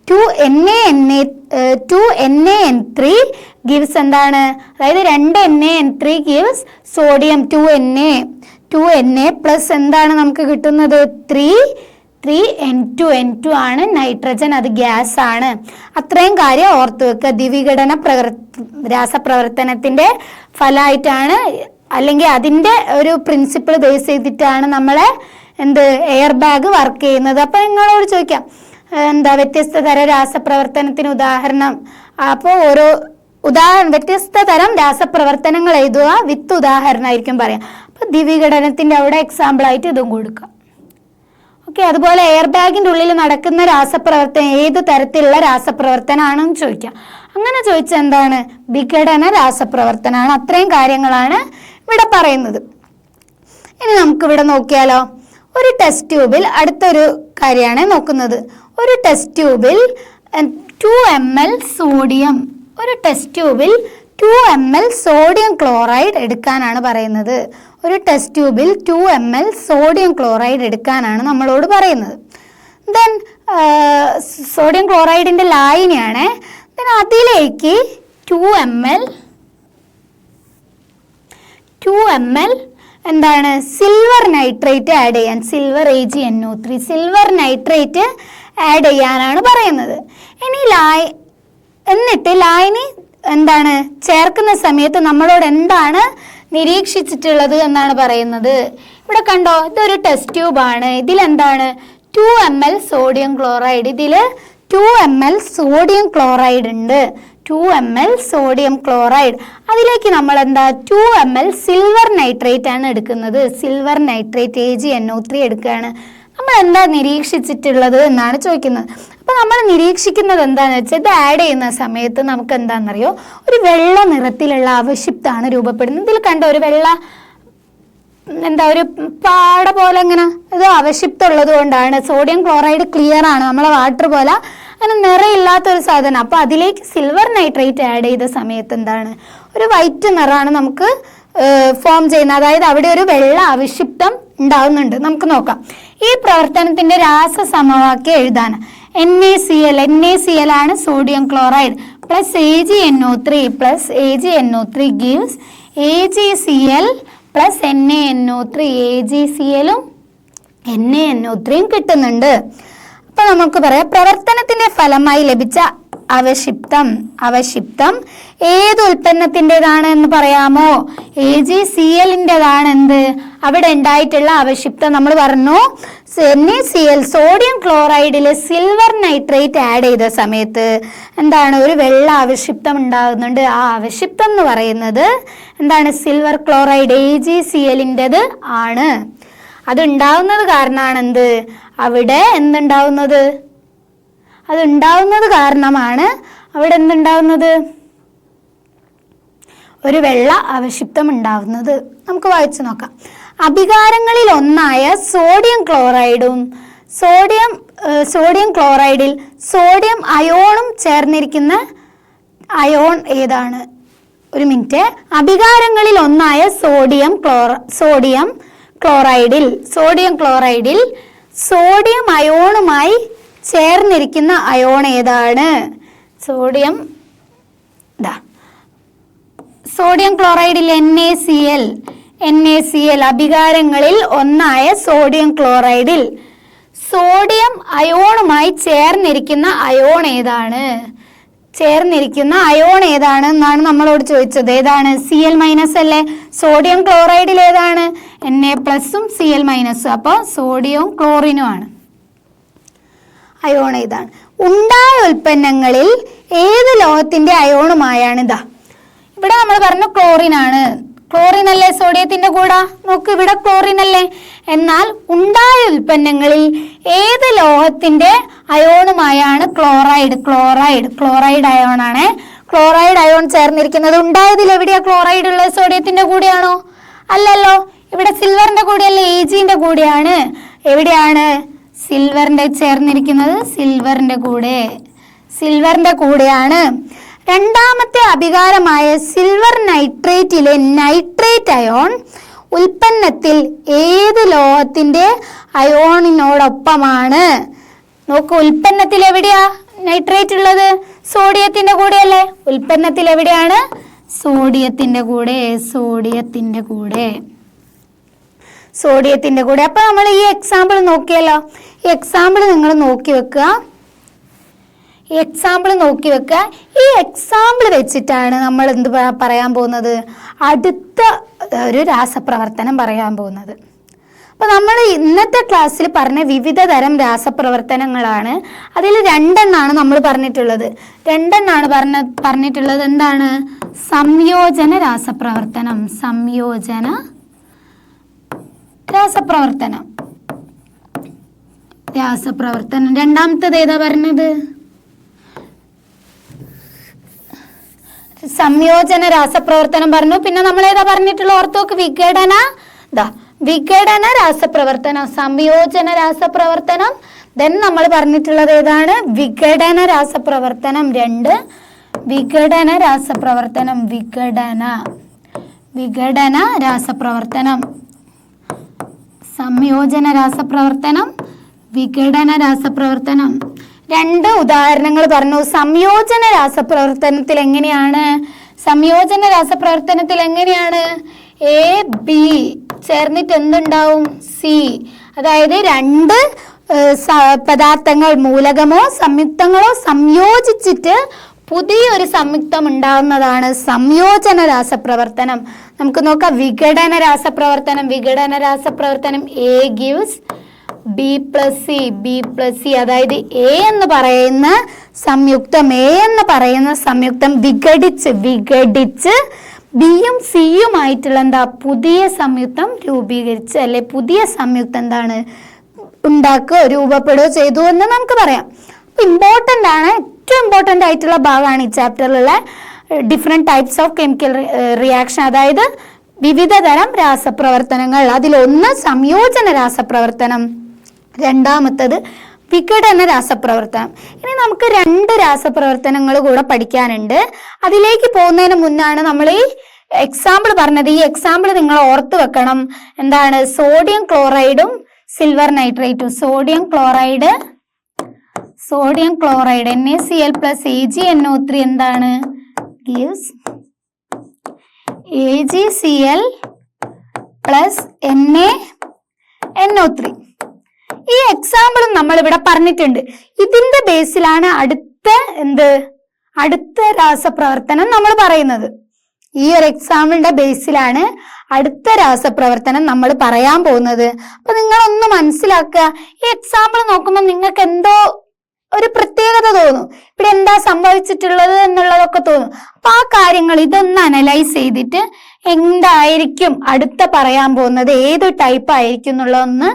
S1: 2NaN3 ഗിവ്സ് എന്താണ്, അതായത് 2NaN3 gives sodium 2Na plus എന്താണ് നമുക്ക് കിട്ടുന്നത്? 3N2 ആണ് നൈട്രജൻ, അത് ഗ്യാസ് ആണ്. അത്രയും കാര്യം ഓർത്തു വെക്കുക. ദ്വിവിഘടന രാസപ്രവർത്തനത്തിന്റെ ഫലമായിട്ടാണ്, അല്ലെങ്കിൽ അതിന്റെ ഒരു പ്രിൻസിപ്പിൾ ബേസ് ചെയ്തിട്ടാണ് നമ്മളെ എയർ ബാഗ് വർക്ക് ചെയ്യുന്നത്. അപ്പൊ നിങ്ങളോട് ചോദിക്കാം, വ്യത്യസ്ത തരം രാസപ്രവർത്തനത്തിന് ഉദാഹരണം. അപ്പോൾ വ്യത്യസ്ത തരം രാസപ്രവർത്തനങ്ങൾ എഴുതുക, വിത്ത് ഉദാഹരണമായിരിക്കും പറയാം. അപ്പൊ ദ്വിവിഘടനത്തിന്റെ അവിടെ എക്സാമ്പിൾ ആയിട്ട് ഇതും കൊടുക്കാം. ഓക്കെ, അതുപോലെ എയർ ബാഗിന്റെ ഉള്ളിൽ നടക്കുന്ന രാസപ്രവർത്തനം ഏത് തരത്തിലുള്ള രാസപ്രവർത്തനമാണെന്ന് ചോദിക്കാം. അങ്ങനെ ചോദിച്ചാൽ എന്താണ്? വിഘടന രാസപ്രവർത്തനമാണ്. അത്രയും കാര്യങ്ങളാണ് ഇവിടെ പറയുന്നത്. ഇനി നമുക്കിവിടെ നോക്കിയാലോ, ഒരു ടെസ്റ്റ് ട്യൂബിൽ അടുത്തൊരു കാര്യമാണ് നോക്കുന്നത്. ഒരു ടെസ്റ്റ് ട്യൂബിൽ 2 ml സോഡിയം, ഒരു ടെസ്റ്റ് ട്യൂബിൽ 2 ml സോഡിയം ക്ലോറൈഡ് എടുക്കാനാണ് പറയുന്നത്. ഒരു ടെസ്റ്റ് ട്യൂബിൽ 2 ml സോഡിയം ക്ലോറൈഡ് എടുക്കാനാണ് നമ്മളോട് പറയുന്നത്. ദെൻ സോഡിയം ക്ലോറൈഡിന്റെ ലായനിയാണ്. അതിലേക്ക് 2 ml എന്താണ് സിൽവർ നൈട്രേറ്റ് ആഡ് ചെയ്യാൻ, silver AgNO3 silver nitrate add ചെയ്യാനാണ് പറയുന്നത്. ഇനി എന്നിട്ട് ലായനി എന്താണ് ചേർക്കുന്ന സമയത്ത് നമ്മളോട് എന്താണ് നിരീക്ഷിച്ചിട്ടുള്ളത് എന്നാണ് പറയുന്നത്. ഇവിടെ കണ്ടോ, ഇതൊരു ടെസ്റ്റ് ട്യൂബാണ്. ഇതിലെന്താണ് 2 ml സോഡിയം ക്ലോറൈഡ്, ഇതിൽ 2 ml സോഡിയം ക്ലോറൈഡ് ഉണ്ട്. 2 ml സോഡിയം ക്ലോറൈഡ്, അതിലേക്ക് നമ്മൾ എന്താ 2 ml സിൽവർ നൈട്രേറ്റ് ആണ് എടുക്കുന്നത്. സിൽവർ നൈട്രേറ്റ് AgNO3 എടുക്കുകയാണ്. നമ്മൾ എന്താ നിരീക്ഷിച്ചിട്ടുള്ളത് എന്നാണ് ചോദിക്കുന്നത്. അപ്പോൾ നമ്മൾ നിരീക്ഷിക്കുന്നത് എന്താണെന്ന് വെച്ചാൽ ഇത് ആഡ് ചെയ്യുന്ന സമയത്ത് നമുക്ക് എന്താണെന്നറിയോ, ഒരു വെള്ള നിറത്തിലുള്ള അവശിപ്താണ് രൂപപ്പെടുന്നത്. ഇതിൽ കണ്ട ഒരു വെള്ള ഒരു പാട പോലെ ഇങ്ങനെ ഇത് അവശിപ്തമുള്ളത് കൊണ്ടാണ്. സോഡിയം ക്ലോറൈഡ് ക്ലിയർ ആണ്, നമ്മളെ വാട്ടർ പോലെ അങ്ങനെ നിറയില്ലാത്തൊരു സാധനം. അപ്പോൾ അതിലേക്ക് സിൽവർ നൈട്രേറ്റ് ആഡ് ചെയ്ത സമയത്ത് എന്താണ് ഒരു വൈറ്റ് നിറമാണ് നമുക്ക് ഫോം ചെയ്യുന്നത്. അതായത് അവിടെ ഒരു വെള്ള അവശിപ്തം ഉണ്ടാവുന്നുണ്ട്. നമുക്ക് നോക്കാം. ഈ പ്രവർത്തനത്തിന്റെ രാസസമവാക്യം എഴുതാൻ NaCl ആണ് sodium chloride plus AgNO3 gives AgCl plus NaNO3. AgClഉം NaNO3യും കിട്ടുന്നുണ്ട്. അപ്പൊ നമുക്ക് പറയാം പ്രവർത്തനത്തിന്റെ ഫലമായി ലഭിച്ച അവശിപ്തം ഏത് ഉൽപ്പന്നത്തിൻ്റെതാണ് എന്ന് പറയാമോ? AgClൻ്റെതാണ്. എന്ത് അവിടെ ഉണ്ടായിട്ടുള്ള അവശിപ്തം നമ്മൾ പറഞ്ഞു NaCl സോഡിയം ക്ലോറൈഡിൽ സിൽവർ നൈട്രേറ്റ് ആഡ് ചെയ്ത സമയത്ത് എന്താണ് ഒരു വെള്ള അവശിപ്തം ഉണ്ടാകുന്നുണ്ട്. ആ അവശിപ്തം എന്ന് പറയുന്നത് എന്താണ് സിൽവർ ക്ലോറൈഡ് AgClൻ്റെത് ആണ്. അതുണ്ടാവുന്നത് കാരണമാണ് എന്ത് അവിടെ എന്തുണ്ടാവുന്നത്, അതുണ്ടാവുന്നത് കാരണമാണ് അവിടെ എന്തുണ്ടാവുന്നത് ഒരു വെള്ള അവശിപ്തം ഉണ്ടാവുന്നത്. നമുക്ക് വായിച്ചു നോക്കാം. അഭികാരങ്ങളിൽ ഒന്നായ സോഡിയം ക്ലോറൈഡിൽ സോഡിയം അയോണും ചേർന്നിരിക്കുന്ന അയോൺ ഏതാണ്? ഒരു മിനിറ്റ്. അഭികാരങ്ങളിൽ ഒന്നായ സോഡിയം ക്ലോറൈഡിൽ സോഡിയം അയോണുമായി ചേർന്നിരിക്കുന്ന അയോൺ ഏതാണ്? സോഡിയം ക്ലോറൈഡിൽ NaCl അഭികാരങ്ങളിൽ ഒന്നായ സോഡിയം ക്ലോറൈഡിൽ സോഡിയം അയോണുമായി ചേർന്നിരിക്കുന്ന അയോൺ ഏതാണ്? എന്നാണ് നമ്മളോട് ചോദിച്ചത്. ഏതാണ്? Cl- അല്ലേ? സോഡിയം ക്ലോറൈഡിൽ ഏതാണ്? Na+ഉം Cl-. അപ്പോൾ സോഡിയവും ക്ലോറിനും ആണ്. അയോൺ ഏതാണ്? ഉണ്ടായ ഉൽപ്പന്നങ്ങളിൽ ഏത് ലോഹത്തിന്റെ അയോണുമായാണ്? ഇവിടെ നമ്മൾ പറഞ്ഞു ക്ലോറിൻ ആണ്. ക്ലോറിൻ അല്ലേ സോഡിയത്തിന്റെ കൂടെ? നോക്ക്, ഇവിടെ ക്ലോറിൻ അല്ലേ. എന്നാൽ ഉണ്ടായ ഉൽപ്പന്നങ്ങളിൽ ഏത് ലോഹത്തിന്റെ അയോണുമായാണ്? ക്ലോറൈഡ് അയോൺ ആണ്. ക്ലോറൈഡ് അയോൺ ചേർന്നിരിക്കുന്നത് ഉണ്ടായതിൽ എവിടെയാ ക്ലോറൈഡ് ഉള്ളത്? സോഡിയത്തിന്റെ കൂടെയാണോ? അല്ലല്ലോ. ഇവിടെ സിൽവറിന്റെ കൂടെയല്ലേ? Agന്റെ കൂടെയാണ്. എവിടെയാണ് സിൽവറിന്റെ ചേർന്നിരിക്കുന്നത്? സിൽവറിന്റെ കൂടെയാണ്. രണ്ടാമത്തെ അഭികാരമായ സിൽവർ നൈട്രേറ്റിലെ നൈട്രേറ്റ് അയോൺ ഉൽപ്പന്നത്തിൽ ഏത് ലോഹത്തിന്റെ അയോണിനോടൊപ്പമാണ്? നോക്കൂ, ഉൽപ്പന്നത്തിൽ എവിടെയാ നൈട്രേറ്റ് ഉള്ളത്? സോഡിയത്തിന്റെ കൂടെയല്ലേ. ഉൽപ്പന്നത്തിൽ എവിടെയാണ്? സോഡിയത്തിന്റെ കൂടെ. അപ്പൊ നമ്മൾ ഈ എക്സാമ്പിൾ നോക്കിയല്ലോ. ഈ എക്സാമ്പിൾ നിങ്ങൾ നോക്കി വെക്കുക. ഈ എക്സാമ്പിൾ വെച്ചിട്ടാണ് നമ്മൾ എന്ത് പറയാൻ പോകുന്നത്? അടുത്ത ഒരു രാസപ്രവർത്തനം പറയാൻ പോകുന്നത്. അപ്പോൾ നമ്മൾ ഇന്നത്തെ ക്ലാസ്സിൽ പറഞ്ഞ വിവിധ തരം രാസപ്രവർത്തനങ്ങളാണ്. അതിൽ 2 എണ്ണമാണ് നമ്മൾ പറഞ്ഞിട്ടുള്ളത്. എന്താണ്? സംയോജന രാസപ്രവർത്തനം. രണ്ടാമത്തേത് ഏതാ പറഞ്ഞത്? സംയോജന രാസപ്രവർത്തനം പറഞ്ഞു. പിന്നെ നമ്മൾ ഏതാ പറഞ്ഞിട്ടുള്ള? ഓർത്തോക്ക്, വിഘടന രാസപ്രവർത്തനം, സംയോജന രാസപ്രവർത്തനം. ദെൻ നമ്മൾ പറഞ്ഞിട്ടുള്ളത് ഏതാണ്? വിഘടന രാസപ്രവർത്തനം. 2 വിഘടന രാസപ്രവർത്തനം. സംയോജന രാസപ്രവർത്തനം, വിഘടന രാസപ്രവർത്തനം. 2 ഉദാഹരണങ്ങൾ പറഞ്ഞു. സംയോജന രാസപ്രവർത്തനത്തിൽ എങ്ങനെയാണ് എ ബി ചേർന്നിട്ട് എന്തുണ്ടാവും? സി. അതായത് 2 പദാർത്ഥങ്ങൾ മൂലകമോ സംയുക്തങ്ങളോ സംയോജിച്ചിട്ട് പുതിയൊരു സംയുക്തം ഉണ്ടാവുന്നതാണ് സംയോജന രാസപ്രവർത്തനം. നമുക്ക് നോക്കാം വിഘടന രാസപ്രവർത്തനം A gives B plus C. അതായത് എ എന്ന് പറയുന്ന സംയുക്തം വിഘടിച്ച് ബിയും സിയുമായിട്ടുള്ള പുതിയ സംയുക്തം രൂപീകരിച്ച് അല്ലെ പുതിയ സംയുക്തം എന്താണ് ഉണ്ടാക്കുകയോ രൂപപ്പെടുകയോ ചെയ്തു എന്ന് നമുക്ക് പറയാം. ഇമ്പോർട്ടൻ്റ് ആണ്, ഏറ്റവും ഇമ്പോർട്ടൻ്റ് ആയിട്ടുള്ള ഭാഗമാണ് ഈ ചാപ്റ്ററിലുള്ള different types of chemical reaction, അതായത് വിവിധ തരം രാസപ്രവർത്തനങ്ങൾ. അതിലൊന്ന് സംയോജന രാസപ്രവർത്തനം, രണ്ടാമത്തത് വിഘടന രാസപ്രവർത്തനം. ഇനി നമുക്ക് 2 രാസപ്രവർത്തനങ്ങൾ കൂടെ പഠിക്കാനുണ്ട്. അതിലേക്ക് പോകുന്നതിന് മുന്നാണ് നമ്മൾ ഈ എക്സാമ്പിൾ പറഞ്ഞത്. ഈ എക്സാമ്പിൾ നിങ്ങൾ ഓർത്ത് വെക്കണം. എന്താണ്? സോഡിയം ക്ലോറൈഡും സിൽവർ നൈട്രേറ്റും. Sodium chloride NaCl plus AgNO3 എന്താണ്? gives AgCl plus NaNO3. ഈ എക്സാമ്പിൾ നമ്മൾ ഇവിടെ പറഞ്ഞിട്ടുണ്ട്. ഇതിന്റെ ബേസിലാണ് അടുത്ത രാസപ്രവർത്തനം നമ്മൾ പറയുന്നത്. ഈ ഒരു എക്സാമ്പിളിന്റെ ബേസിലാണ് അടുത്ത രാസപ്രവർത്തനം നമ്മൾ പറയാൻ പോകുന്നത്. അപ്പൊ നിങ്ങളൊന്ന് മനസ്സിലാക്കുക. ഈ എക്സാമ്പിൾ നോക്കുമ്പോൾ നിങ്ങൾക്ക് എന്തോ ഒരു പ്രത്യേകത തോന്നും. ഇവിടെ എന്താ സംഭവിച്ചിട്ടുള്ളത് എന്നുള്ളതൊക്കെ തോന്നും. അപ്പൊ ആ കാര്യങ്ങൾ ഇതൊന്ന് അനലൈസ് ചെയ്തിട്ട് എന്തായിരിക്കും അടുത്ത പറയാൻ പോകുന്നത്, ഏത് ടൈപ്പ് ആയിരിക്കും എന്നുള്ളതൊന്ന്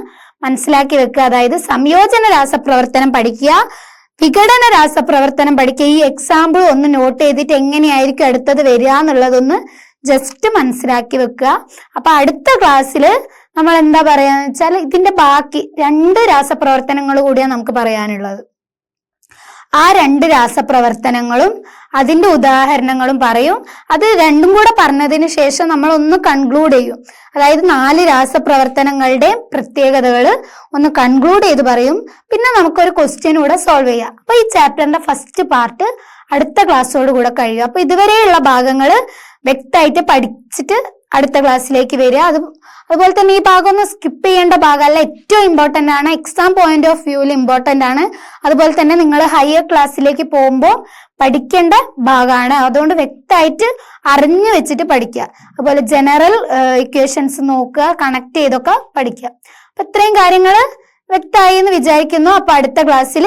S1: മനസ്സിലാക്കി വെക്കുക. അതായത് സംയോജന രാസപ്രവർത്തനം പഠിക്കുക, വിഘടന രാസപ്രവർത്തനം പഠിക്കുക. ഈ എക്സാമ്പിൾ ഒന്ന് നോട്ട് ചെയ്തിട്ട് എങ്ങനെയായിരിക്കും അടുത്തത് വരിക എന്നുള്ളതൊന്ന് ജസ്റ്റ് മനസ്സിലാക്കി വെക്കുക. അപ്പൊ അടുത്ത ക്ലാസ്സിൽ നമ്മൾ എന്താ പറയാന്ന് വെച്ചാൽ ഇതിന്റെ ബാക്കി 2 രാസപ്രവർത്തനങ്ങൾ കൂടിയാണ് നമുക്ക് പറയാനുള്ളത്. ആ 2 രാസപ്രവർത്തനങ്ങളും അതിന്റെ ഉദാഹരണങ്ങളും പറയും. അത് രണ്ടും കൂടെ പറഞ്ഞതിന് ശേഷം നമ്മൾ ഒന്ന് കൺക്ലൂഡ് ചെയ്യും. അതായത് 4 രാസപ്രവർത്തനങ്ങളുടെ പ്രത്യേകതകൾ ഒന്ന് കൺക്ലൂഡ് ചെയ്ത് പറയും. പിന്നെ നമുക്കൊരു ക്വസ്റ്റ്യൻ കൂടെ സോൾവ് ചെയ്യാം. അപ്പൊ ഈ ചാപ്റ്ററിന്റെ ഫസ്റ്റ് പാർട്ട് അടുത്ത ക്ലാസ്സോട് കൂടെ കഴിയും. അപ്പൊ ഇതുവരെയുള്ള ഭാഗങ്ങൾ വ്യക്തമായിട്ട് പഠിച്ചിട്ട് അടുത്ത ക്ലാസ്സിലേക്ക് വരിക. അതുപോലെ തന്നെ ഈ ഭാഗം ഒന്ന് സ്കിപ്പ് ചെയ്യേണ്ട ഭാഗമല്ല, ഏറ്റവും ഇമ്പോർട്ടൻ്റ് ആണ്. എക്സാം പോയിന്റ് ഓഫ് വ്യൂവിൽ ഇമ്പോർട്ടൻ്റ് ആണ്. അതുപോലെ തന്നെ നിങ്ങൾ ഹയർ ക്ലാസ്സിലേക്ക് പോകുമ്പോൾ പഠിക്കേണ്ട ഭാഗമാണ്. അതുകൊണ്ട് വ്യക്തമായിട്ട് അറിഞ്ഞു വെച്ചിട്ട് പഠിക്കുക. അതുപോലെ ജനറൽ ഇക്വേഷൻസ് നോക്കുക, കണക്ട് ചെയ്തൊക്കെ പഠിക്കുക. അപ്പൊ ഇത്രയും കാര്യങ്ങൾ വ്യക്തമായി എന്ന് വിചാരിക്കുന്നു. അപ്പൊ അടുത്ത ക്ലാസ്സിൽ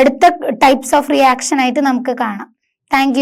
S1: അടുത്ത ടൈപ്സ് ഓഫ് റിയാക്ഷൻ ആയിട്ട് നമുക്ക് കാണാം. താങ്ക്